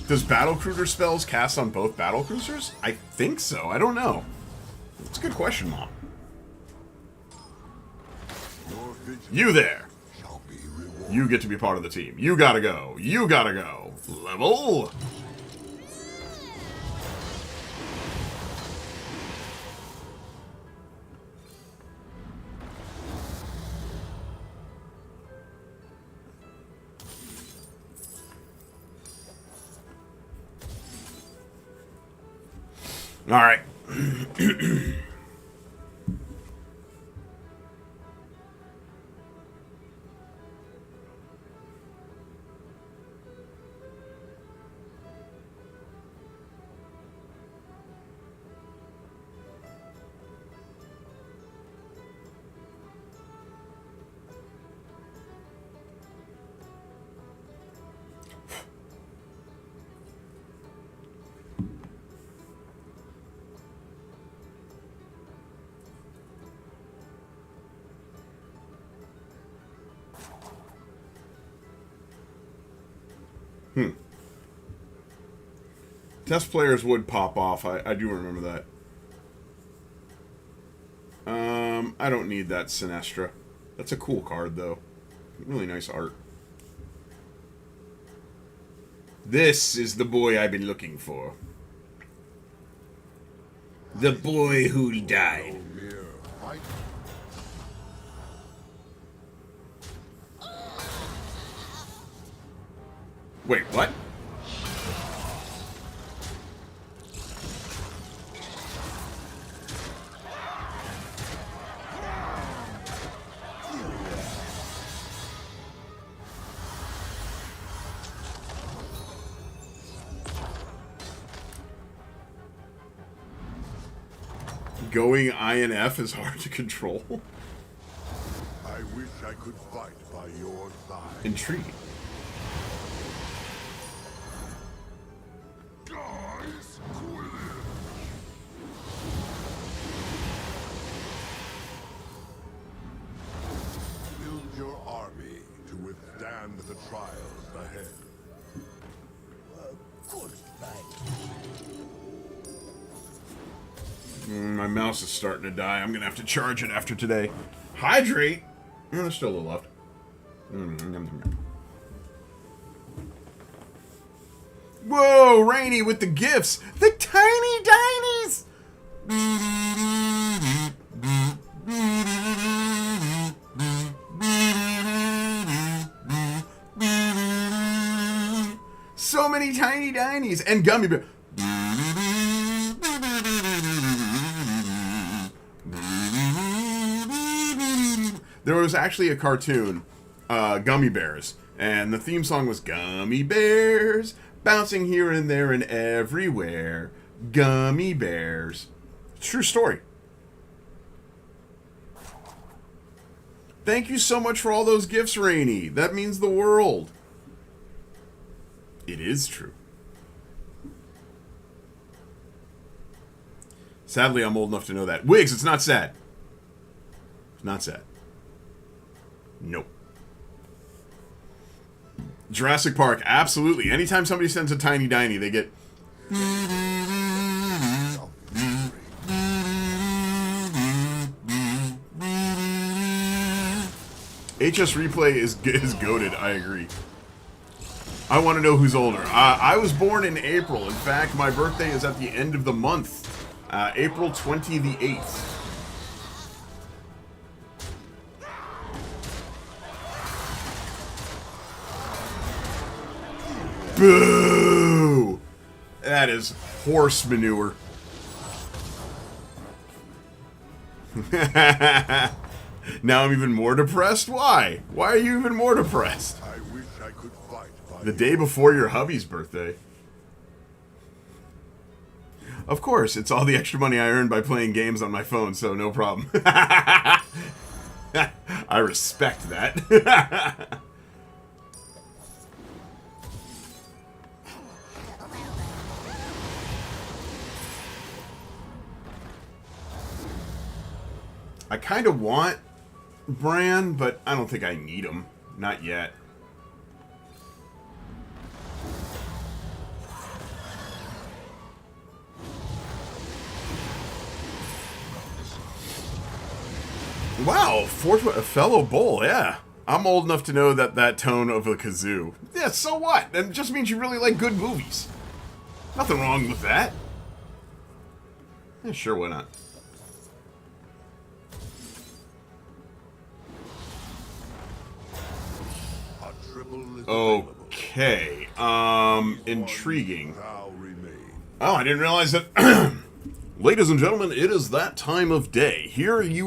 Speaker 1: Does Battlecruiser spells cast on both Battlecruisers? I think so. I don't know. It's a good question, Mom.
Speaker 2: Your vigilance
Speaker 1: You there.
Speaker 2: shall be rewarded.
Speaker 1: You get to be part of the team. You gotta go. You gotta go. Level. All right. Test players would pop off. I do remember that. I don't need that Sinestra. That's a cool card, though. Really nice art. This is the boy I've been looking for. The boy who died.
Speaker 2: Mere fight.
Speaker 1: Wait, what? Going INF is hard to control.
Speaker 2: I wish I could fight by your side.
Speaker 1: Intriguing.
Speaker 2: Guys, quit it. Build your army to withstand the trials ahead.
Speaker 1: My mouse is starting to die. I'm going to have to charge it after today. Hydrate! Oh, there's still a little left. Whoa, Rainy with the gifts. The tiny dinies! So many tiny dinies and gummy bears. There was actually a cartoon, Gummy Bears, and the theme song was Gummy Bears, bouncing here and there and everywhere. Gummy Bears. True story. Thank you so much for all those gifts, Rainy. That means the world. It is true. Sadly, I'm old enough to know that. Wiggs, it's not sad. It's not sad. Nope. Jurassic Park, absolutely. Anytime somebody sends a tiny diny, they get... HS Replay is goated, I agree. I want to know who's older. I was born in April. In fact, my birthday is at the end of the month. April 28th. Boo! That is horse manure. Now I'm even more depressed? Why? Why are you even more depressed?
Speaker 2: I wish I could fight by
Speaker 1: The day before your hubby's birthday. Of course, it's all the extra money I earned by playing games on my phone, so no problem. I respect that. I kind of want Bran, but I don't think I need him. Not yet. Wow, a fellow bull, yeah. I'm old enough to know that tone of a kazoo. Yeah, so what? It just means you really like good movies. Nothing wrong with that. Yeah, sure, why not?
Speaker 2: a triple is
Speaker 1: Okay, intriguing.
Speaker 2: thou remain.
Speaker 1: Oh, I didn't realize that... Ladies and gentlemen, it is that time of day. Here we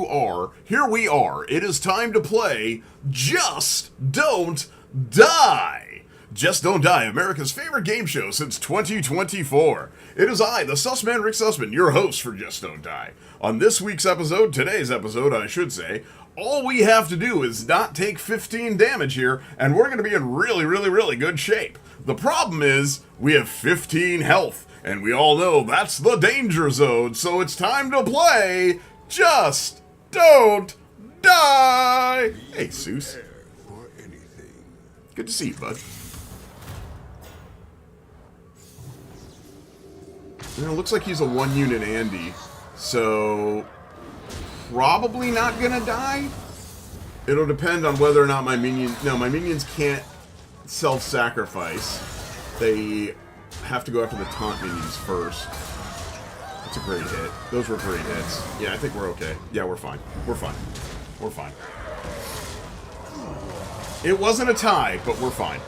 Speaker 1: are. It is time to play Just Don't Die. Just Don't Die, America's favorite game show since 2024. It is I, the Sussman Rick Sussman, your host for Just Don't Die. On this week's episode, today's episode, I should say, all we have to do is not take 15 damage here, and we're going to be in really, really, really good shape. The problem is, we have 15 health. And we all know that's the danger zone, so it's time to play Just Don't Die! Hey, Seuss.
Speaker 2: Prepare for anything.
Speaker 1: Good to see you, bud. You know, it looks like he's a one-unit Andy, so... probably not gonna die. It'll depend on whether or not my minions... No, my minions can't self-sacrifice. They have to go after the taunt minions first. That's a great hit. Those were great hits. Yeah, I think we're okay. Yeah, we're fine. We're fine. We're fine. It wasn't a tie, but we're fine.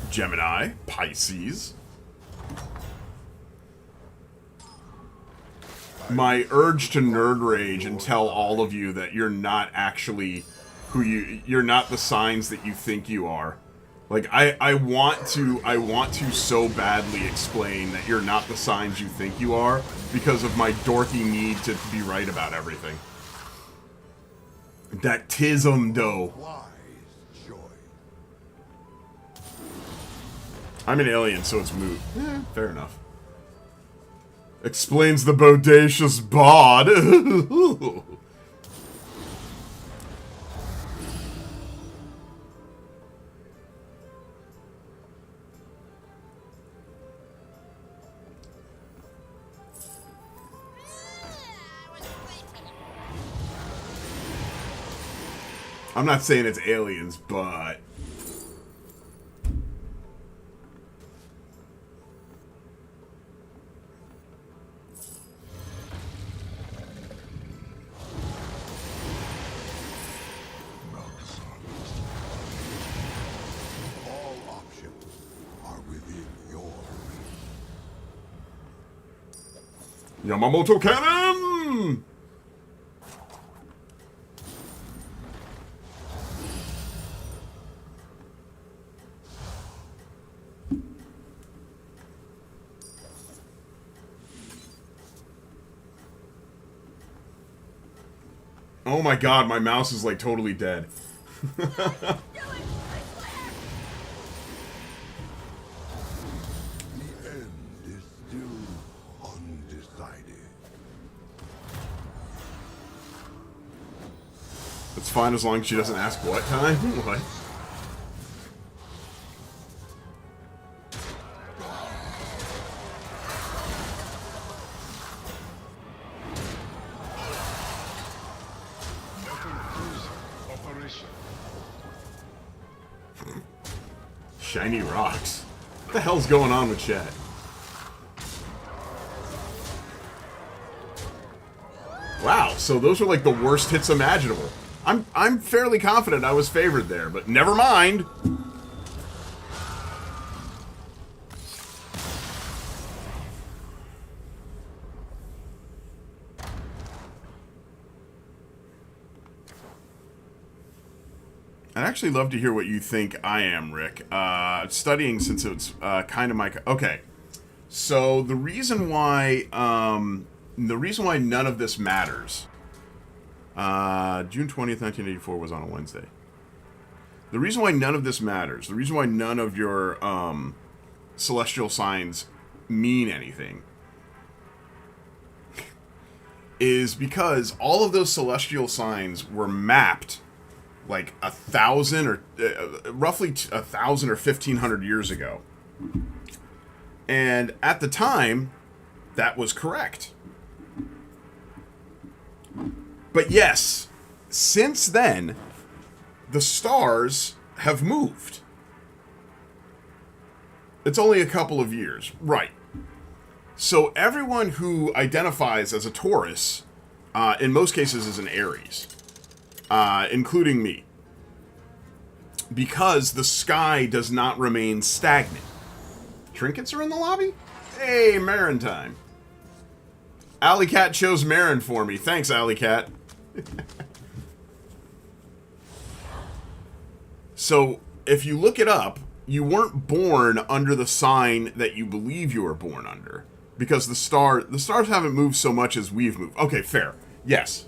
Speaker 1: Gemini, Pisces. My urge to nerd rage and tell all of you that you're not actually who you're not the signs that you think you are. Like, I want to so badly explain that you're not the signs you think you are because of my dorky need to be right about everything. That tism, though.
Speaker 2: Wise choice.
Speaker 1: I'm an alien, so it's moot. Fair enough. Explains the bodacious bod. I'm not saying it's aliens, but...
Speaker 2: All options are within your reach.
Speaker 1: Yamamoto Cannon! Oh my god, my mouse is like totally dead.
Speaker 2: The end is still undecided.
Speaker 1: It's fine as long as she doesn't ask what time? What? Shiny rocks. What the hell's going on with chat? Wow, so those are like the worst hits imaginable. I'm fairly confident I was favored there, but never mind. I'd actually love to hear what you think I am, Rick. Studying since it's kind of my... Okay. So the reason why none of this matters... June 20th, 1984 was on a Wednesday. The reason why none of this matters, the reason why none of your celestial signs mean anything, is because all of those celestial signs were mapped like 1,000 or roughly 1,000 or 1,500 years ago. And at the time, that was correct. But yes, since then, the stars have moved. It's only a couple of years. Right. So everyone who identifies as a Taurus, in most cases is an Aries. Including me. Because the sky does not remain stagnant. Trinkets are in the lobby? Hey, Marin time. Alley Cat chose Marin for me. Thanks, Alley Cat. So, if you look it up, you weren't born under the sign that you believe you were born under. Because the stars haven't moved so much as we've moved. Okay, fair. Yes.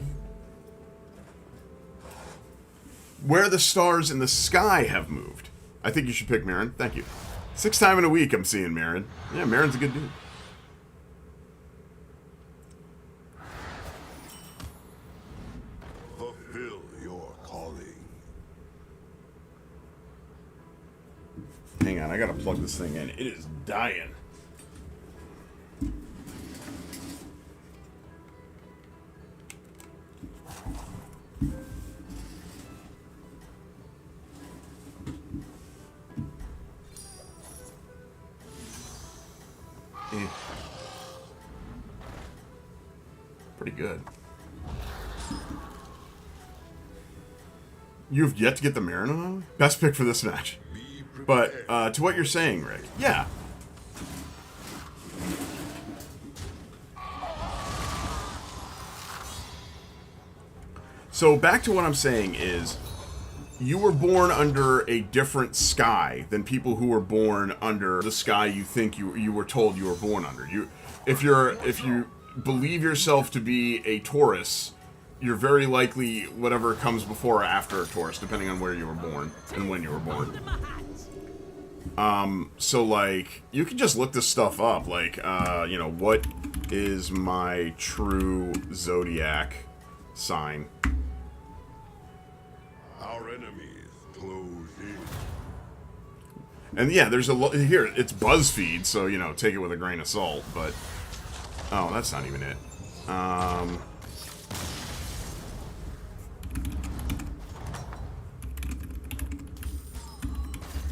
Speaker 1: Where the stars in the sky have moved. I think you should pick Marin. Thank you. 6th time in a week I'm seeing Marin. Yeah, Marin's a good dude.
Speaker 2: Fulfill your calling.
Speaker 1: Hang on, I gotta plug this thing in. It is dying. pretty good. You've yet to get the Mariner? Best pick for this match. But, to what you're saying, Rick, yeah. So, back to what I'm saying is, you were born under a different sky than people who were born under the sky you think you were told you were born under. If you believe yourself to be a Taurus, you're very likely whatever comes before or after a Taurus, depending on where you were born and when you were born. So, like, you can just look this stuff up. Like, you know, what is my true zodiac sign?
Speaker 2: Our enemies close in.
Speaker 1: And yeah, there's a here. It's BuzzFeed, so you know, take it with a grain of salt. But oh, that's not even it.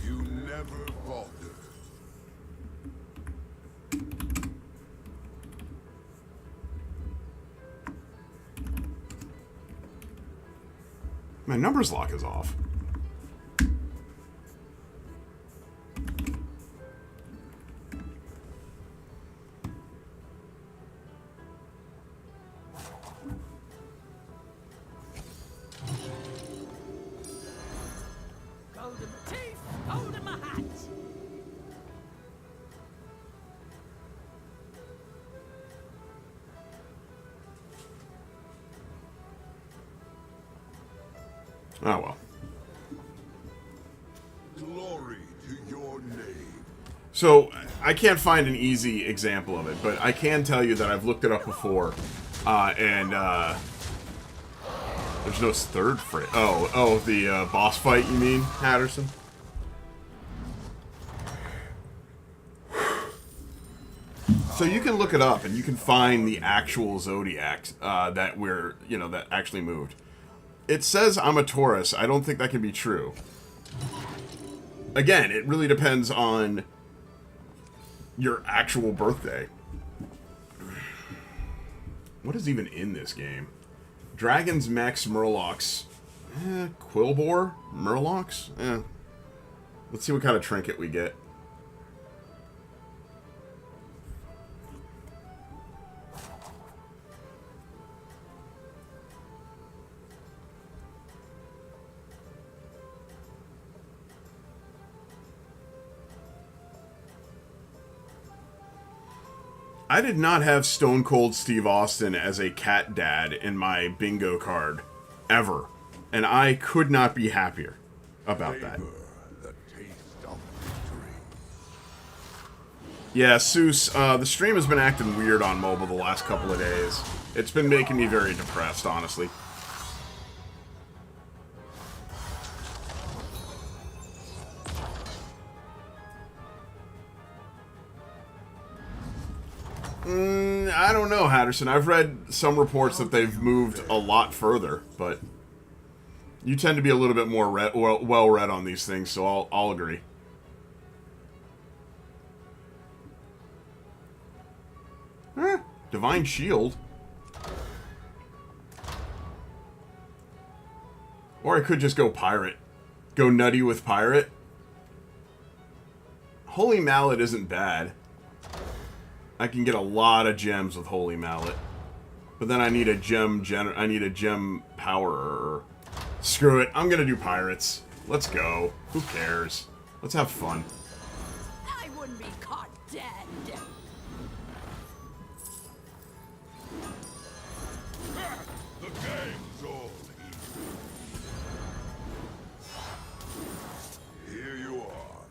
Speaker 2: You never falter.
Speaker 1: My numbers lock is off.
Speaker 5: Gold in my teeth, gold in my hat.
Speaker 1: Oh well.
Speaker 2: Glory to your name.
Speaker 1: So I can't find an easy example of it, but I can tell you that I've looked it up before, and there's no third phrase. Oh, the boss fight. You mean, Patterson? So you can look it up, and you can find the actual zodiac that that actually moved. It says I'm a Taurus. I don't think that can be true. Again, it really depends on your actual birthday. What is even in this game? Dragons, mechs, murlocs. Quillbore? Murlocs? Let's see what kind of trinket we get. I did not have Stone Cold Steve Austin as a cat dad in my bingo card, ever. And I could not be happier about that.
Speaker 2: Savor the taste of victory.
Speaker 1: Yeah, Seuss, the stream has been acting weird on mobile the last couple of days. It's been making me very depressed, honestly. I don't know, Hatterson. I've read some reports that they've moved a lot further, but you tend to be a little bit more well-read on these things, so I'll agree. Divine Shield. Or I could just go Pirate. Go nutty with Pirate. Holy Mallet isn't bad. I can get a lot of gems with Holy Mallet. But then I need a gem power. Screw it. I'm gonna do Pirates. Let's go. Who cares? Let's have fun.
Speaker 5: I wouldn't be caught dead.
Speaker 2: The game's all here. Here you are.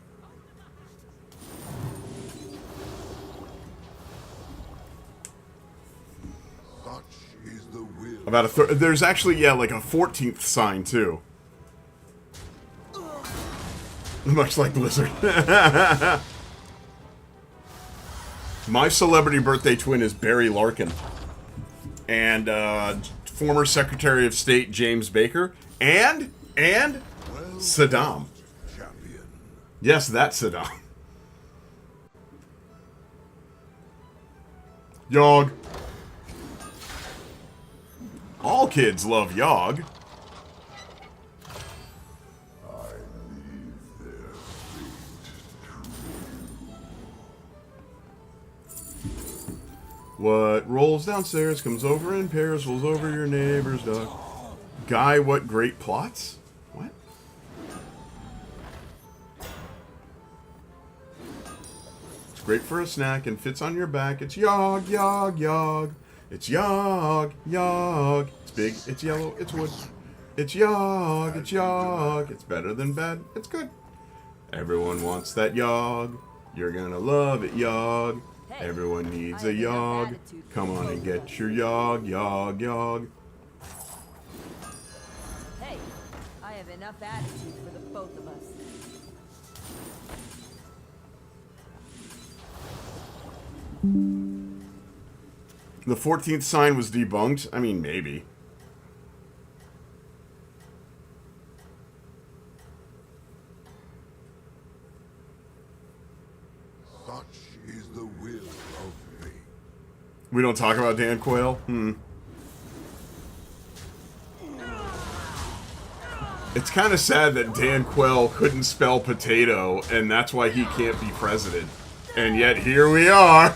Speaker 2: Such is the will.
Speaker 1: About a third. There's actually, yeah, like a 14th sign, too. Much like Blizzard. My celebrity birthday twin is Barry Larkin. And former Secretary of State James Baker. And Saddam.
Speaker 2: Champion.
Speaker 1: Yes, that's Saddam. Yog. All kids love Yogg. What rolls downstairs comes over in pairs, rolls over your neighbor's dog. Guy, what great plots? What? It's great for a snack and fits on your back. It's Yogg, Yogg, Yogg. It's Yogg, Yogg. It's big, it's yellow, it's wood. It's Yogg, it's Yogg. It's better than bad, it's good. Everyone wants that Yogg. You're gonna love it, Yogg. Everyone needs a Yogg. Come on and get your Yogg, Yogg, Yogg.
Speaker 5: Hey, I have enough attitude for the both of us.
Speaker 1: The 14th sign was debunked? I mean, maybe.
Speaker 2: Such is the will of fate.
Speaker 1: We don't talk about Dan Quayle? It's kind of sad that Dan Quayle couldn't spell potato, and that's why he can't be president. And yet, here we are!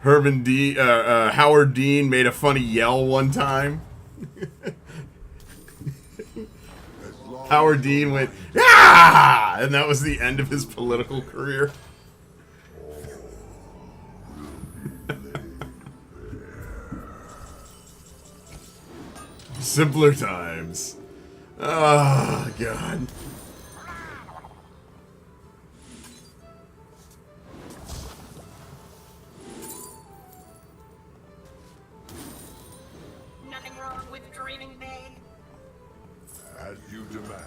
Speaker 1: Howard Dean made a funny yell one time. Howard Dean went, "Ah!" And that was the end of his political career. Simpler times. Oh, God.
Speaker 6: Nothing wrong with dreaming big.
Speaker 2: As you demand.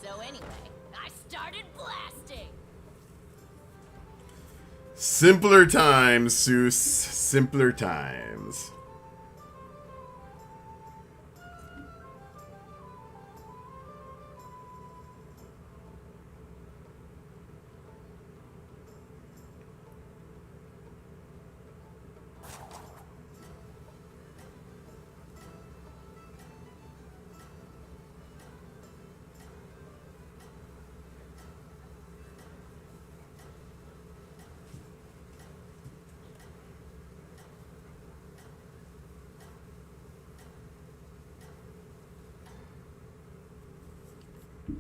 Speaker 5: So anyway, I started blasting.
Speaker 1: Simpler times, Seuss. Simpler times.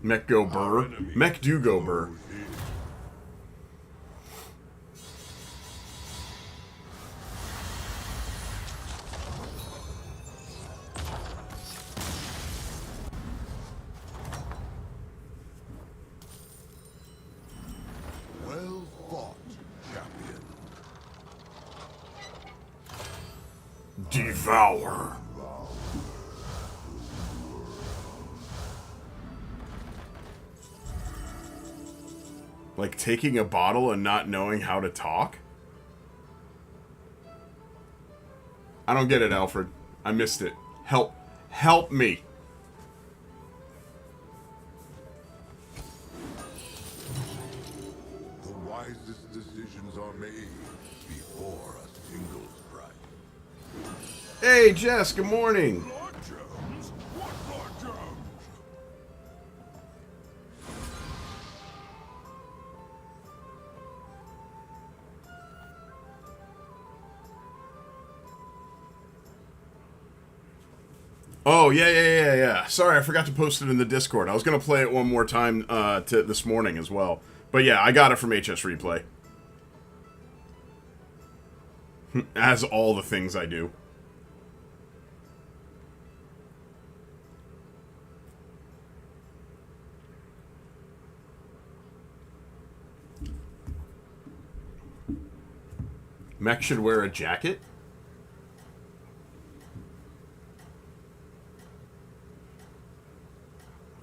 Speaker 1: Mech go burr. Mech do go burr.
Speaker 2: Well fought, champion.
Speaker 1: Devour. Like taking a bottle and not knowing how to talk? I don't get it, Alfred. I missed it. Help. Help me.
Speaker 2: The wisest decisions are made before a single strike.
Speaker 1: Hey, Jess, good morning.
Speaker 3: Lord Jones? What Lord Jones?
Speaker 1: Oh, yeah. Sorry, I forgot to post it in the Discord. I was going to play it one more time this morning as well. But yeah, I got it from HS Replay. As all the things I do. Mech should wear a jacket?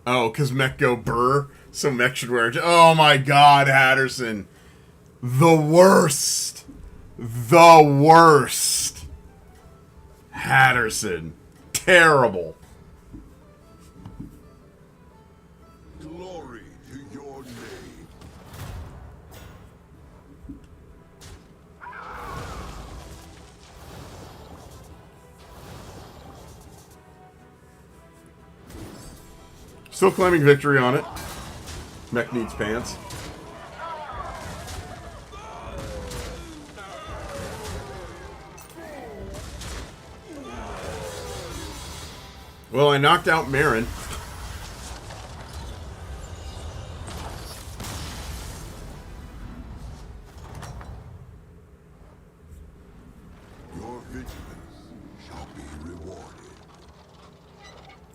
Speaker 1: Oh, because Mech go burr, so Mech should wear a jacket. Oh my god, Hatterson. The worst. The worst. Hatterson. Terrible.
Speaker 2: Glory to your name.
Speaker 1: Still claiming victory on it. Mech needs pants. Well, I knocked out Marin.
Speaker 2: Your vigilance shall be rewarded.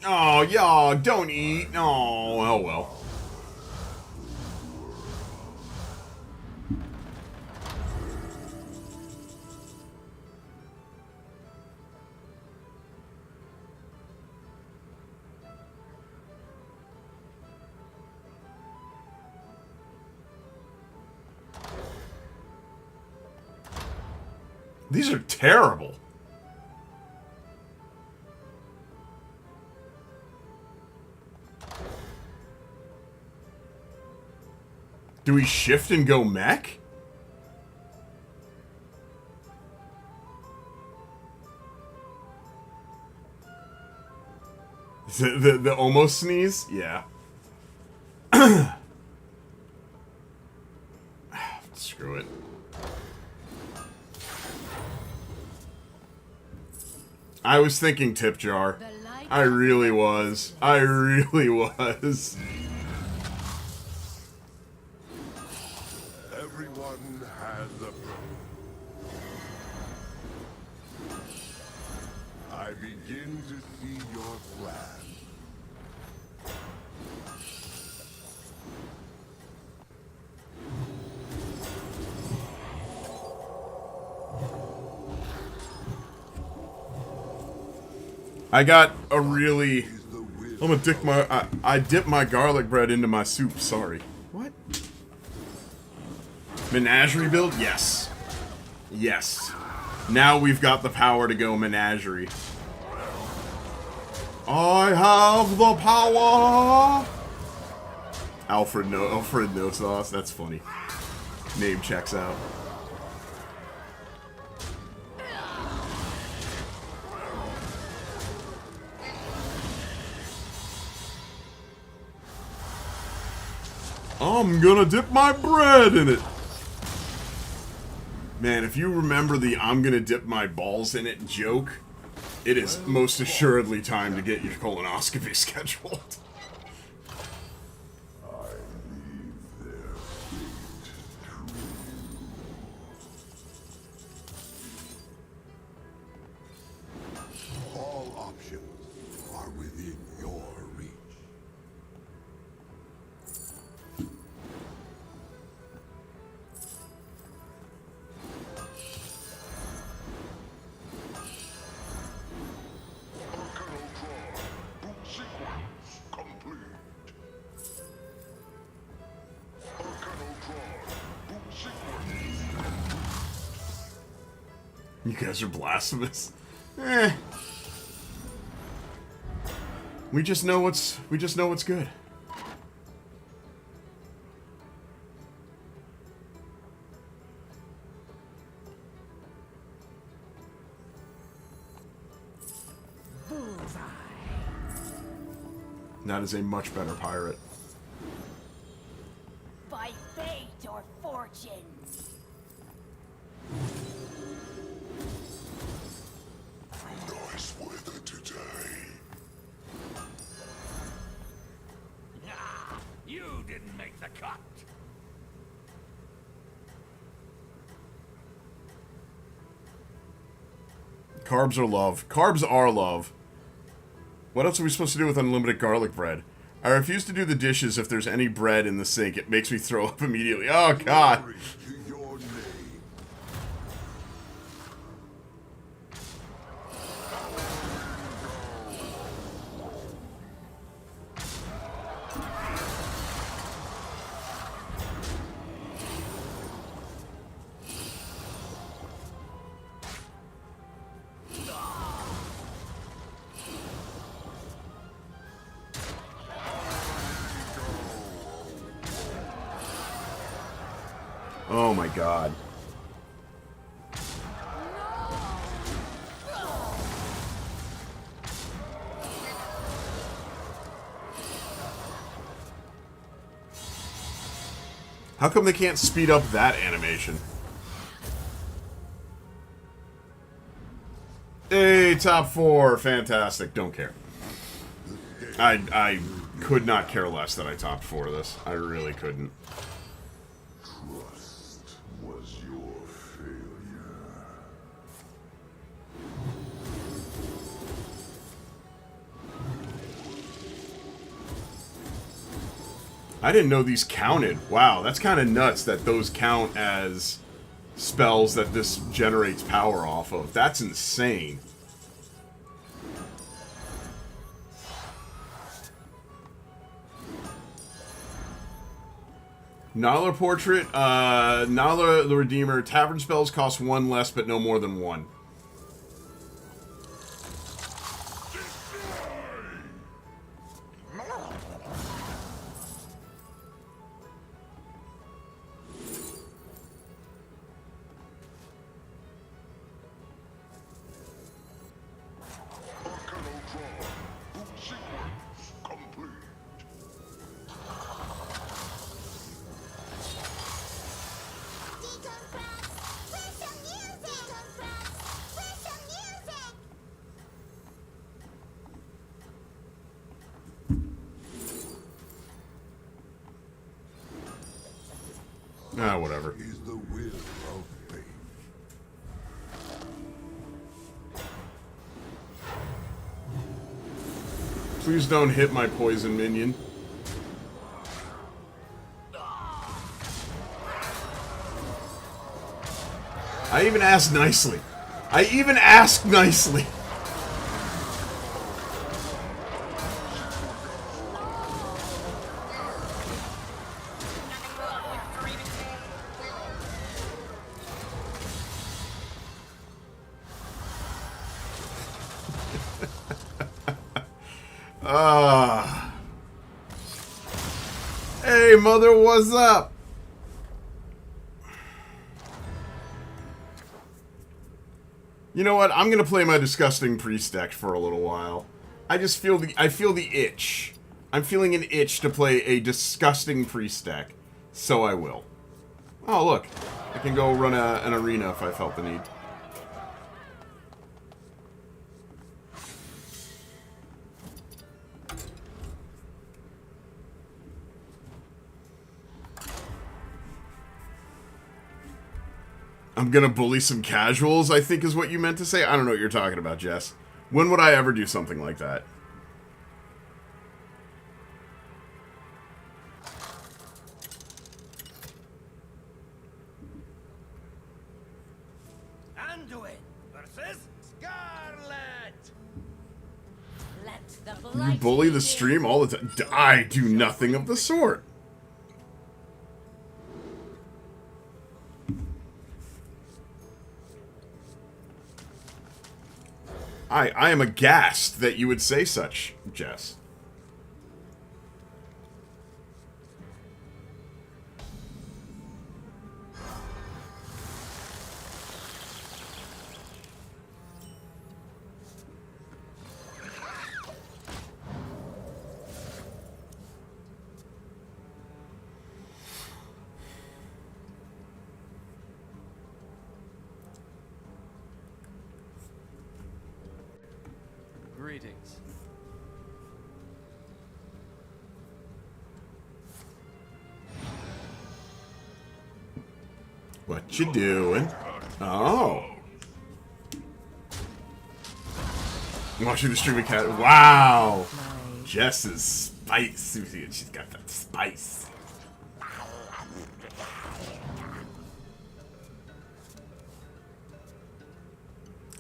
Speaker 1: Oh, y'all, don't eat. Oh well. These are terrible. Do we shift and go mech? The almost sneeze? Yeah. Screw it. I was thinking tip jar. I really was. I really was.
Speaker 2: Everyone has a purpose. I begin to see your plan.
Speaker 1: I got a really... I'm gonna dip my... I dipped my garlic bread into my soup, sorry. What? Menagerie build? Yes. Yes. Now we've got the power to go menagerie. I have the power! Alfred no sauce, that's funny. Name checks out. I'm gonna dip my bread in it. Man, if you remember the I'm gonna dip my balls in it joke, it is most assuredly time to get your colonoscopy scheduled.
Speaker 2: All options are within your reach.
Speaker 1: You guys are blasphemous. Eh. We just know what's good. That is a much better pirate.
Speaker 5: By fate or fortune.
Speaker 2: Nice weather today.
Speaker 3: Ah, you didn't make the cut.
Speaker 1: Carbs are love. Carbs are love. What else are we supposed to do with unlimited garlic bread? I refuse to do the dishes if there's any bread in the sink. It makes me throw up immediately. Oh, God.
Speaker 2: Glory to your name.
Speaker 1: Oh, my God. How come they can't speed up that animation? Hey, top 4. Fantastic. Don't care. I could not care less that I topped 4 of this. I really couldn't.
Speaker 2: Trust was your failure.
Speaker 1: I didn't know these counted. Wow, that's kind of nuts that those count as spells that this generates power off of. That's insane. Nala Portrait, Nala the Redeemer. Tavern spells cost 1 less, but no more than 1.
Speaker 2: Sequence complete.
Speaker 1: Ah, whatever.
Speaker 2: Is the will of fate.
Speaker 1: Please don't hit my poison minion. I even asked nicely. I even asked nicely.
Speaker 6: Nothing wrong with dreaming big.
Speaker 1: Ah. Hey, mother, what's up? You know what? I'm gonna play my disgusting priest deck for a little while. I just feel the itch. I'm feeling an itch to play a disgusting priest deck, so I will. Oh look, I can go run an arena if I felt the need. I'm gonna bully some casuals, I think is what you meant to say. I don't know what you're talking about, Jess. When would I ever do something like that?
Speaker 3: Anduin versus Scarlet.
Speaker 5: Let the
Speaker 1: You
Speaker 5: blight
Speaker 1: bully the
Speaker 5: begin.
Speaker 1: stream all the time. I do nothing of the sort. I am aghast that you would say such, Jess.
Speaker 3: Greetings.
Speaker 1: What you doing? Oh. I'm watching the stream of cat. Wow. Jess is spice. She's got that spice.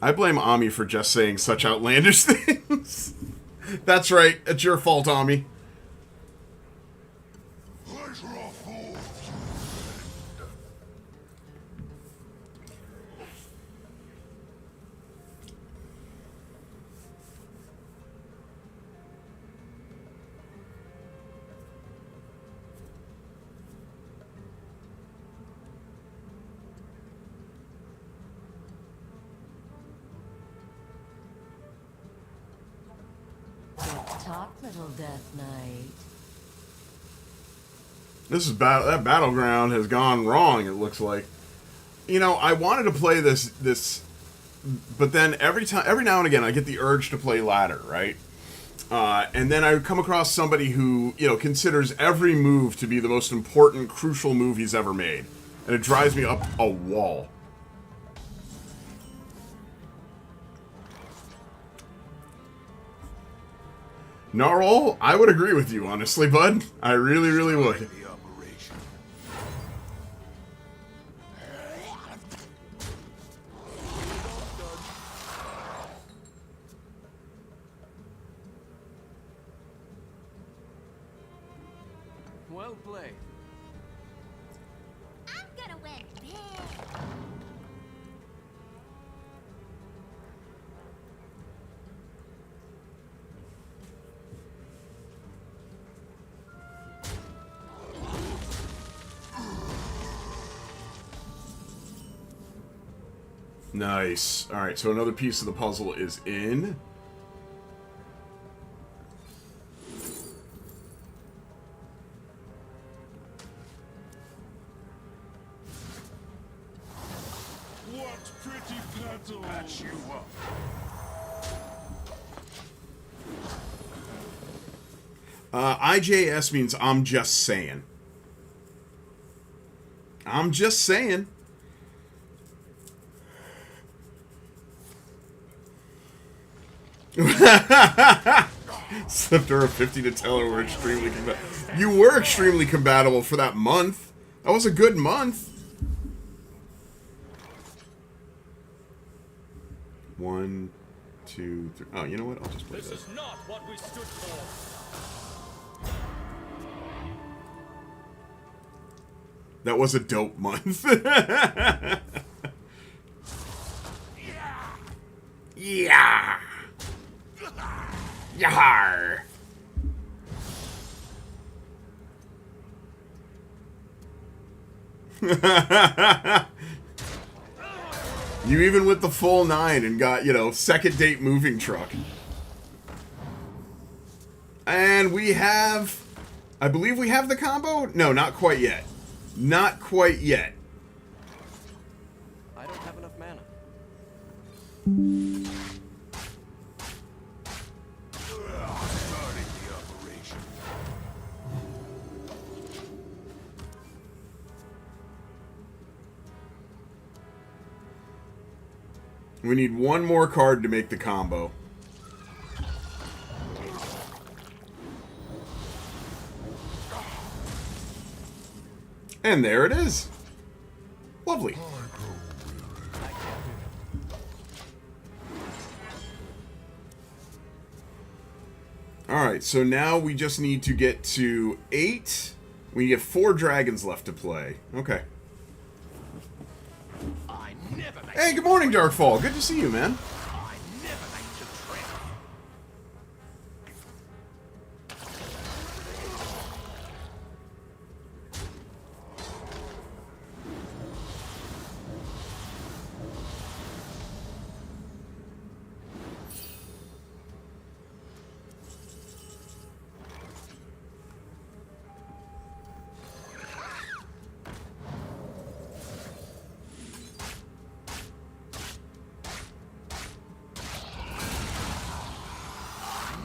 Speaker 1: I blame Ami for just saying such outlandish things. That's right. It's your fault, Ami.
Speaker 2: Pleasure of fools.
Speaker 5: Talk, little Death Knight.
Speaker 1: This is that battleground has gone wrong. It looks like. You know, I wanted to play this, but then every now and again, I get the urge to play ladder, right? And then I come across somebody who, you know, considers every move to be the most important, crucial move he's ever made, and it drives me up a wall. Gnarl, I would agree with you, honestly, bud. I really, really would.
Speaker 2: The operation.
Speaker 3: Well played.
Speaker 7: I'm gonna win big.
Speaker 1: Nice. Alright, so another piece of the puzzle is in.
Speaker 3: What pretty battle!
Speaker 2: Patch you up.
Speaker 1: IJS means I'm just saying. I'm just saying. Slipped her a 50 to tell her we're extremely compatible. You were extremely compatible for that month. That was a good month. 1, 2, 3. Oh, you know what? I'll just play
Speaker 3: This
Speaker 1: this.
Speaker 3: is not what we stood for.
Speaker 1: That was a dope month. Yeah. Yahar. You even went the full 9 and got, you know, second date moving truck. And we have, I believe we have the combo? No, not quite yet. Not quite yet.
Speaker 8: I don't have enough mana.
Speaker 2: Starting the operation.
Speaker 1: We need one more card to make the combo. And there it is. Lovely. Alright, so now we just need to get to 8. We have 4 dragons left to play. Okay.
Speaker 8: I never make
Speaker 1: Hey, good morning, Darkfall. Good to see you, man.
Speaker 8: I never make the trip.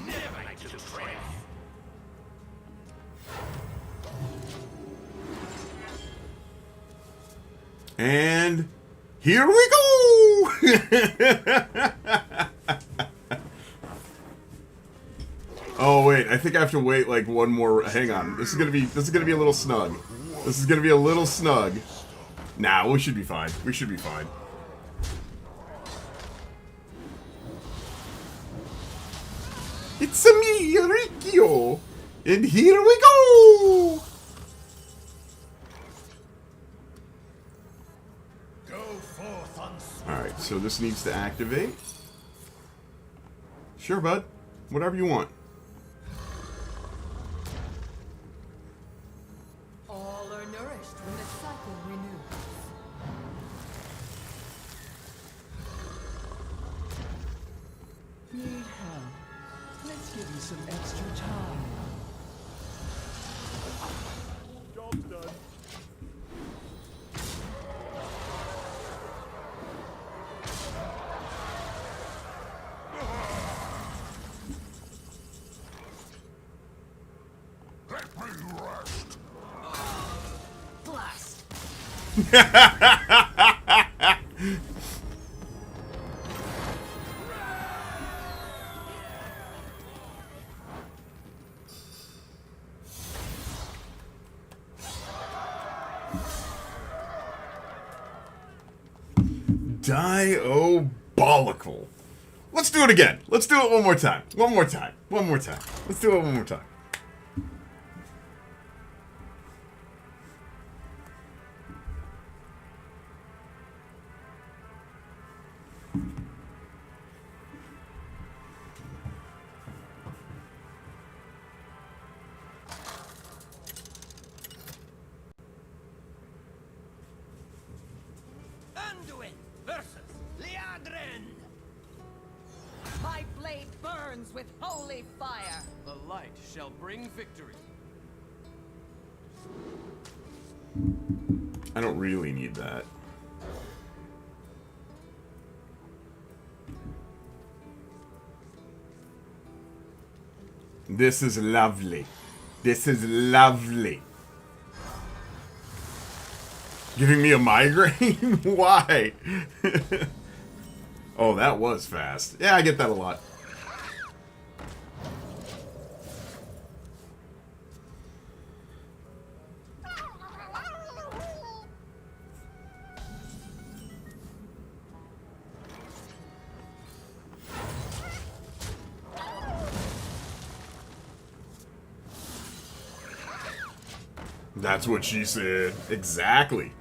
Speaker 8: Never make the trip.
Speaker 1: And here we go! Oh wait, I think I have to wait like one more. Hang on, this is gonna be a little snug. This is gonna be a little snug. Nah, we should be fine. We should be fine. It's me, Rikio, and here we go.
Speaker 2: Go forth unscathed.
Speaker 1: Alright, so this needs to activate. Sure, bud. Whatever you want.
Speaker 4: All are nourished when the cycle renews.
Speaker 9: Need help? Let's give you some extra time.
Speaker 3: Job
Speaker 1: Diabolical. Let's do it again. Let's do it one more time. One more time. One more time. Let's do it one more time.
Speaker 8: Anduin versus Liadrin.
Speaker 5: My blade burns with holy fire.
Speaker 8: The light shall bring victory.
Speaker 1: I don't really need that. This is lovely. This is lovely. Giving me a migraine? Why? Oh, that was fast. Yeah, I get that a lot. That's what she said. Exactly.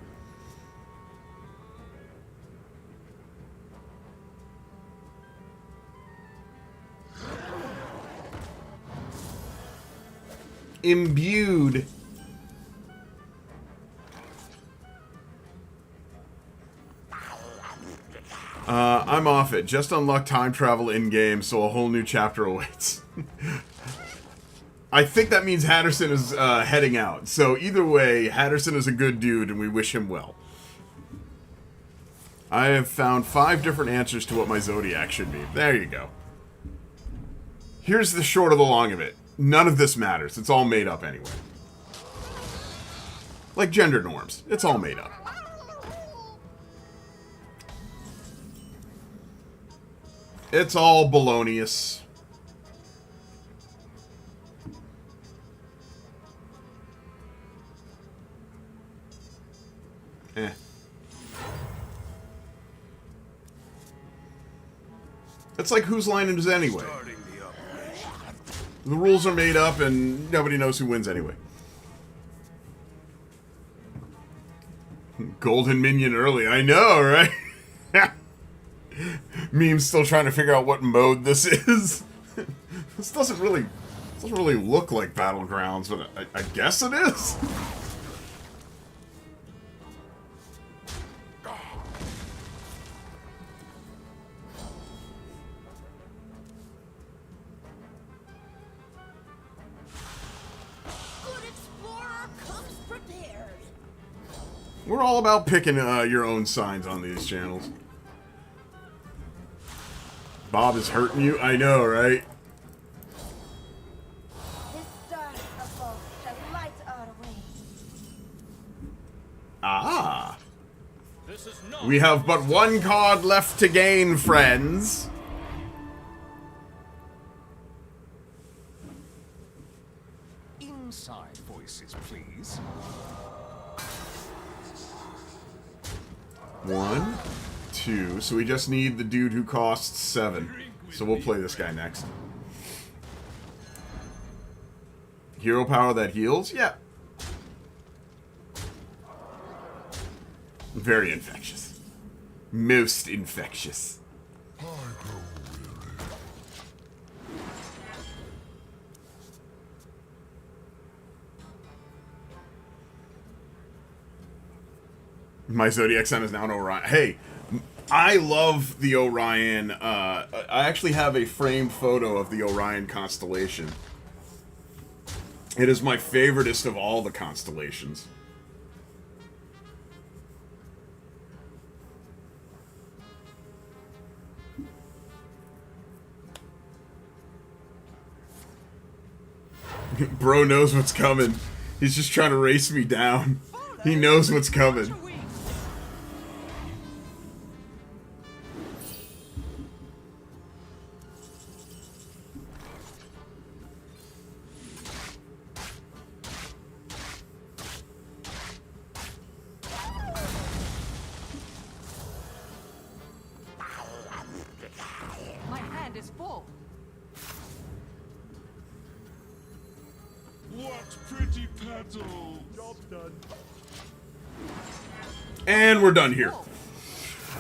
Speaker 1: Imbued. I'm off it. Just unlocked time travel in-game, so a whole new chapter awaits. I think that means Hatterson is heading out. So either way, Hatterson is a good dude, and we wish him well. I have found 5 different answers to what my Zodiac should be. There you go. Here's the short of the long of it. None of this matters. It's all made up anyway. Like gender norms. It's all made up. It's all balonious. Eh. It's like whose line is it anyway? The rules are made up and nobody knows who wins anyway. Golden minion early, I know, right? Meme's still trying to figure out what mode this is. This doesn't really look like Battlegrounds, but I guess it is. We're all about picking your own signs on these channels. Bob is hurting you? I know, right? Ah. We have but one card left to gain, friends.
Speaker 3: Inside voices, please.
Speaker 1: 1, 2. So we just need the dude who costs 7. So we'll play this guy next. Hero power that heals? Yeah. Very infectious. Most infectious. My Zodiac Sun is now an Orion. Hey, I love the Orion. I actually have a framed photo of the Orion constellation. It is my favoritist of all the constellations. Bro knows what's coming. He's just trying to race me down. He knows what's coming.
Speaker 5: is full.
Speaker 2: What pretty petals! Job done.
Speaker 1: And we're done here.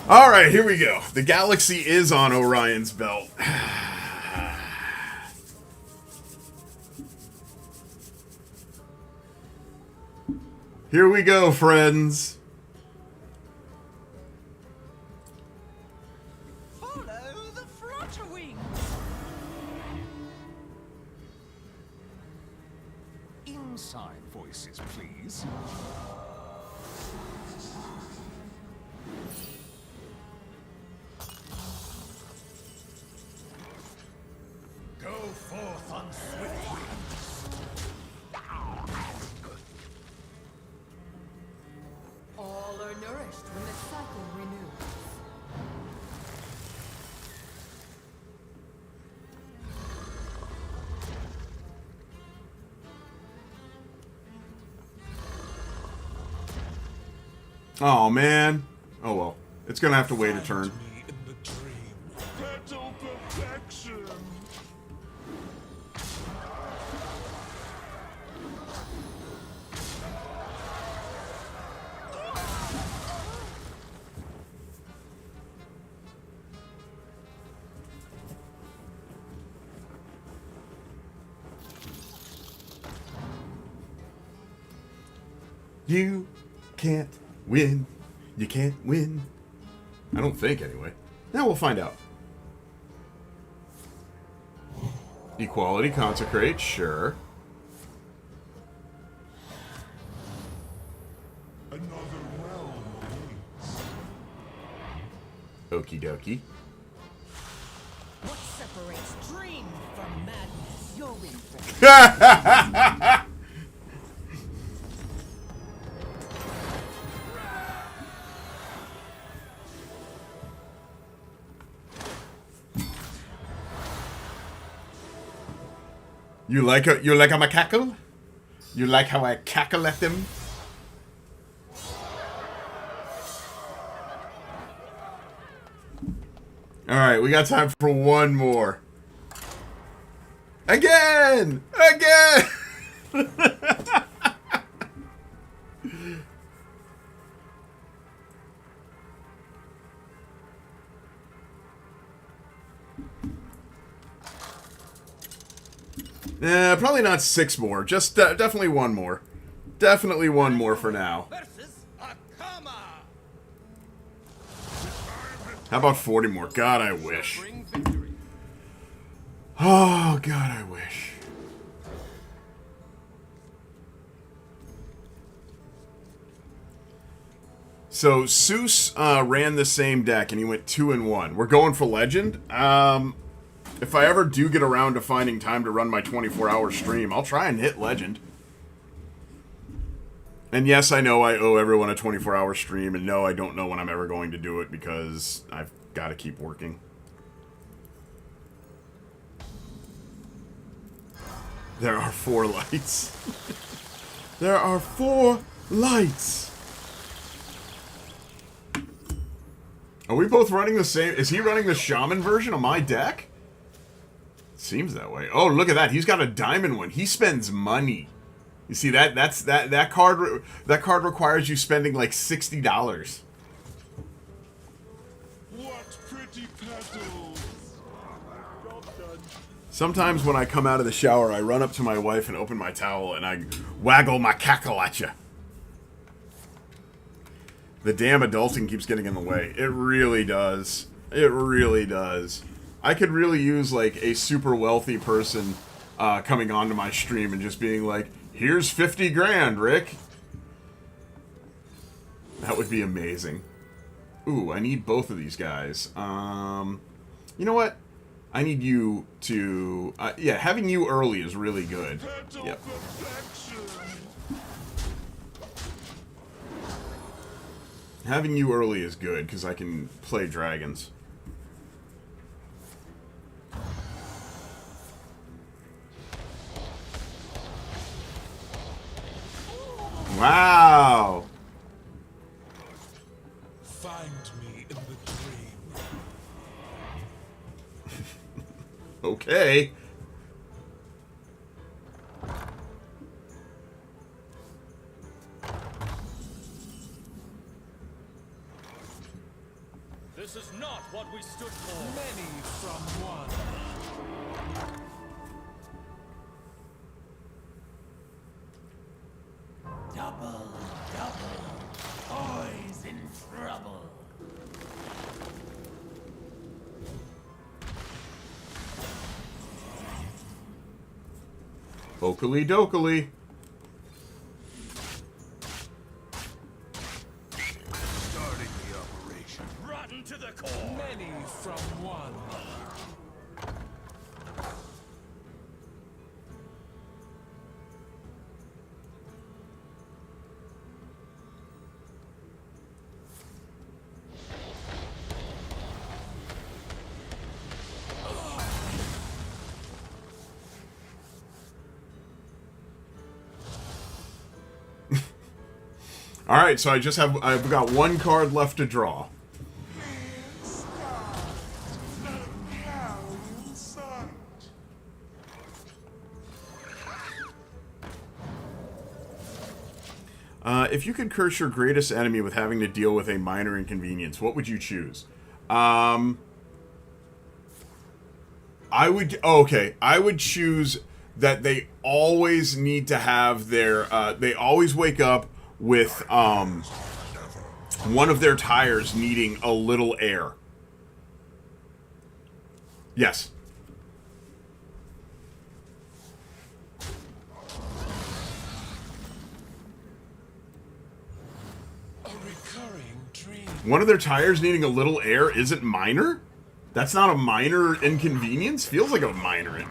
Speaker 1: All right, here we go. The galaxy is on Orion's belt. Here we go, friends.
Speaker 8: Follow the flutter wing.
Speaker 3: Inside voices, please. Go forth on swift wings.
Speaker 4: All are nourished when the cycle renews.
Speaker 1: Oh, man. Oh, well. It's going to have to wait a turn.
Speaker 2: Me in the dream. Petal perfection!
Speaker 1: You can't win. You can't win. I don't think, anyway. Now we'll find out. Equality, consecrate, sure.
Speaker 2: Another realm awaits.
Speaker 1: Okie dokie.
Speaker 5: What separates dream from madness? You're in for
Speaker 1: You like a cackle? You like how I cackle at them? Alright, we got time for one more. Again! Again! Probably not 6 more. Just definitely one more. Definitely one more for now.
Speaker 8: Versus Akama.
Speaker 1: How about 40 more? God, I wish.
Speaker 8: Bring victory.
Speaker 1: Oh, God, I wish. So, Seuss ran the same deck, and he went 2-1. We're going for Legend. If I ever do get around to finding time to run my 24-hour stream, I'll try and hit Legend. And yes, I know I owe everyone a 24-hour stream, and no, I don't know when I'm ever going to do it because I've got to keep working. There are 4 lights. There are 4 lights. Are we both running the same? Is he running the Shaman version of my deck? Seems that way. Oh, look at that. He's got a diamond one. He spends money. You see that? That card. That card requires you spending like $60.
Speaker 2: What pretty petals! Job done.
Speaker 1: Sometimes when I come out of the shower, I run up to my wife and open my towel and I waggle my cackle at you. The damn adulting keeps getting in the way. It really does. It really does. I could really use, like, a super wealthy person coming onto my stream and just being like, here's 50 grand, Rick. That would be amazing. Ooh, I need both of these guys. You know what? I need you to... yeah, having you early is really good.
Speaker 2: Petal
Speaker 1: Yep.
Speaker 2: perfection!
Speaker 1: Having you early is good, because I can play dragons. Wow!
Speaker 2: Find me in the dream.
Speaker 1: Okay.
Speaker 3: This is not what we stood for.
Speaker 8: Many from one. Double, toys in trouble.
Speaker 1: Okily dokily.
Speaker 2: Starting the operation.
Speaker 3: Rotten to the core.
Speaker 8: Many from one.
Speaker 1: All right, so I've got one card left to draw. If you could curse your greatest enemy with having to deal with a minor inconvenience, what would you choose? I would choose that they always need to have their, they always wake up with, one of their tires needing a little air. Yes.
Speaker 8: A recurring dream.
Speaker 1: One of their tires needing a little air isn't minor? That's not a minor inconvenience? Feels like a minor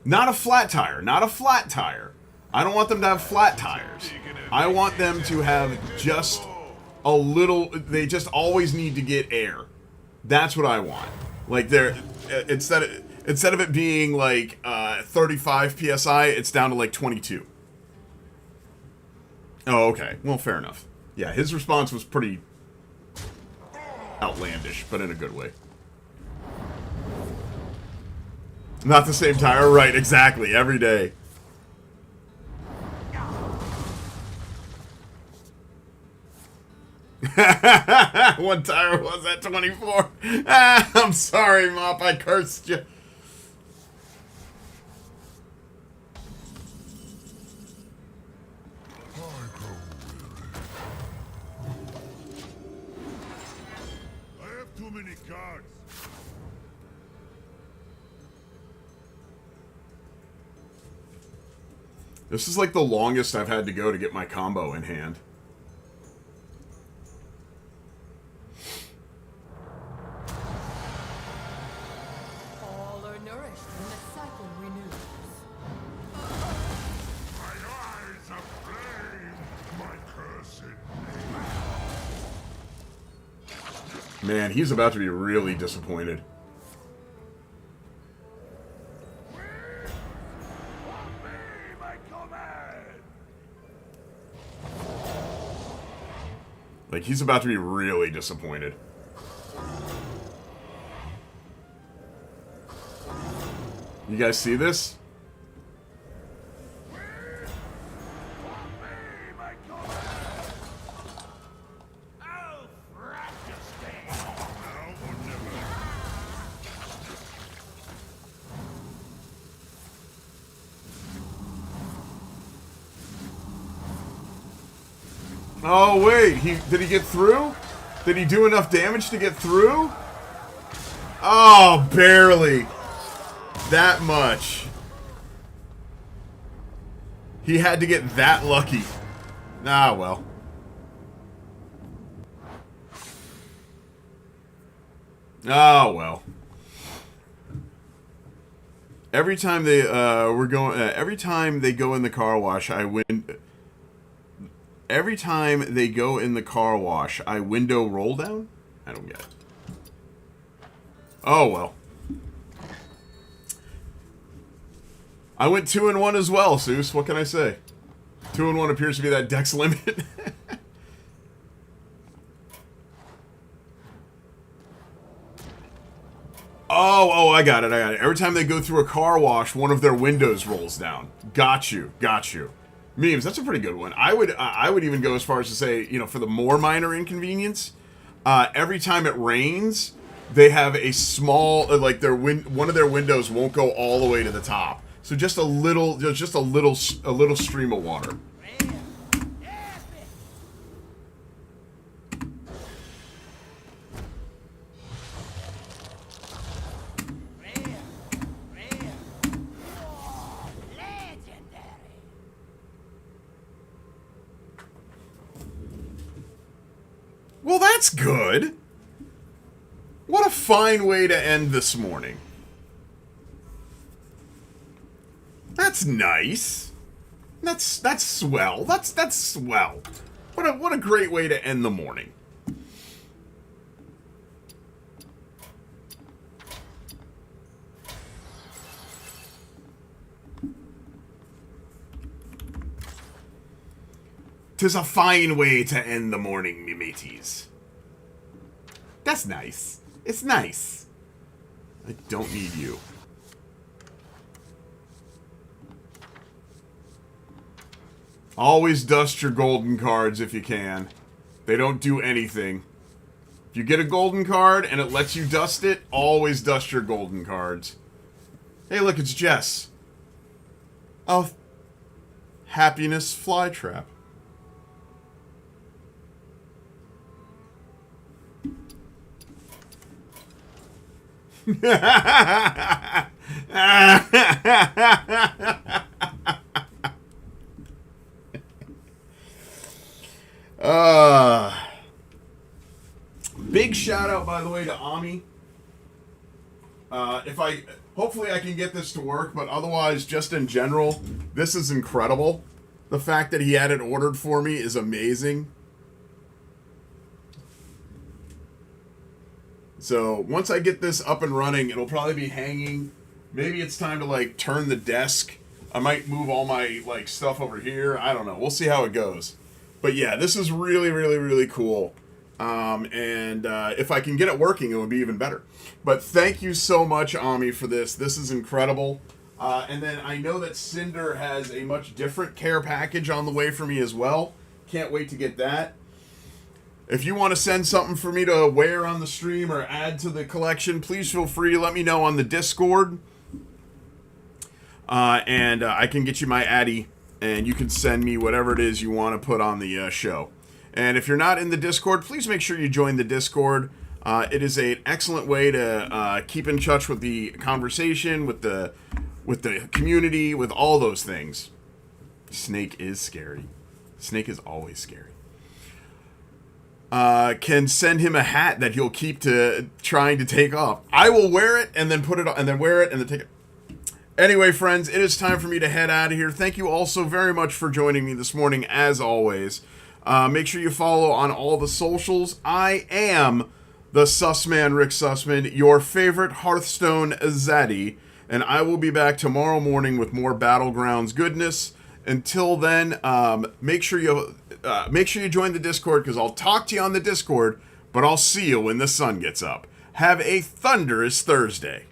Speaker 1: Not a flat tire. Not a flat tire. I don't want them to have flat tires. I want them to have just a little... They just always need to get air. That's what I want. Like, they're... Instead of it being, like, 35 PSI, it's down to, like, 22. Oh, okay. Well, fair enough. Yeah, his response was pretty outlandish, but in a good way. Not the same tire? Right, exactly. Every day. One tire was at 24. I'm sorry, Mop. I cursed you.
Speaker 2: I have too many cards.
Speaker 1: This is like the longest I've had to go to get my combo in hand.
Speaker 4: All are nourished when the cycle renews.
Speaker 2: My eyes are flame. My cursed
Speaker 1: Man, he's about to be really disappointed. Like, he's about to be really disappointed. You guys see this? Oh, wait. Did he get through? Did he do enough damage to get through? Oh, barely. That much. He had to get that lucky. Ah, well. Oh, well. Every time they every time they go in the car wash, I win. Every time they go in the car wash, I window roll down? I don't get it. Oh, well. I went 2-1 as well, Seuss. What can I say? 2-1 appears to be that dex limit. Oh, I got it. Every time they go through a car wash, one of their windows rolls down. Got you. Memes, that's a pretty good one. I would even go as far as to say, for the more minor inconvenience, every time it rains, they have a small, like one of their windows won't go all the way to the top. So just a little stream of water. Well, that's good. What a fine way to end this morning. That's nice. That's swell. That's swell. What a great way to end the morning. "'Tis a fine way to end the morning, me mateys." That's nice. It's nice. I don't need you. Always dust your golden cards if you can. They don't do anything. If you get a golden card and it lets you dust it, always dust your golden cards. Hey, look, it's Jess. Oh, happiness flytrap. Big shout out, by the way, to Ami. Hopefully I can get this to work, but otherwise, just in general, this is incredible. The fact that he had it ordered for me is amazing. So once I get this up and running, it'll probably be hanging. Maybe it's time to turn the desk. I might move all my stuff over here. I don't know. We'll see how it goes. But yeah, this is really, really, really cool. And if I can get it working, it would be even better. But thank you so much, Ami, for this. This is incredible. And then I know that Cinder has a much different care package on the way for me as well. Can't wait to get that. If you want to send something for me to wear on the stream or add to the collection, please feel free to let me know on the Discord. And I can get you my Addy, and you can send me whatever it is you want to put on the show. And if you're not in the Discord, please make sure you join the Discord. It is an excellent way to keep in touch with the conversation, with the community, with all those things. Snake is scary. Snake is always scary. Can send him a hat that he'll keep trying to take off. I will wear it and then put it on, and then wear it and then take it. Anyway, friends, it is time for me to head out of here. Thank you all so very much for joining me this morning, as always. Make sure you follow on all the socials. I am the Sussman, Rick Sussman, your favorite Hearthstone zaddy, and I will be back tomorrow morning with more Battlegrounds goodness. Until then, make sure you join the Discord, because I'll talk to you on the Discord, but I'll see you when the sun gets up. Have a thunderous Thursday.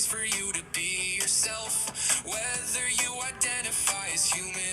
Speaker 7: For you to be yourself, whether you identify as human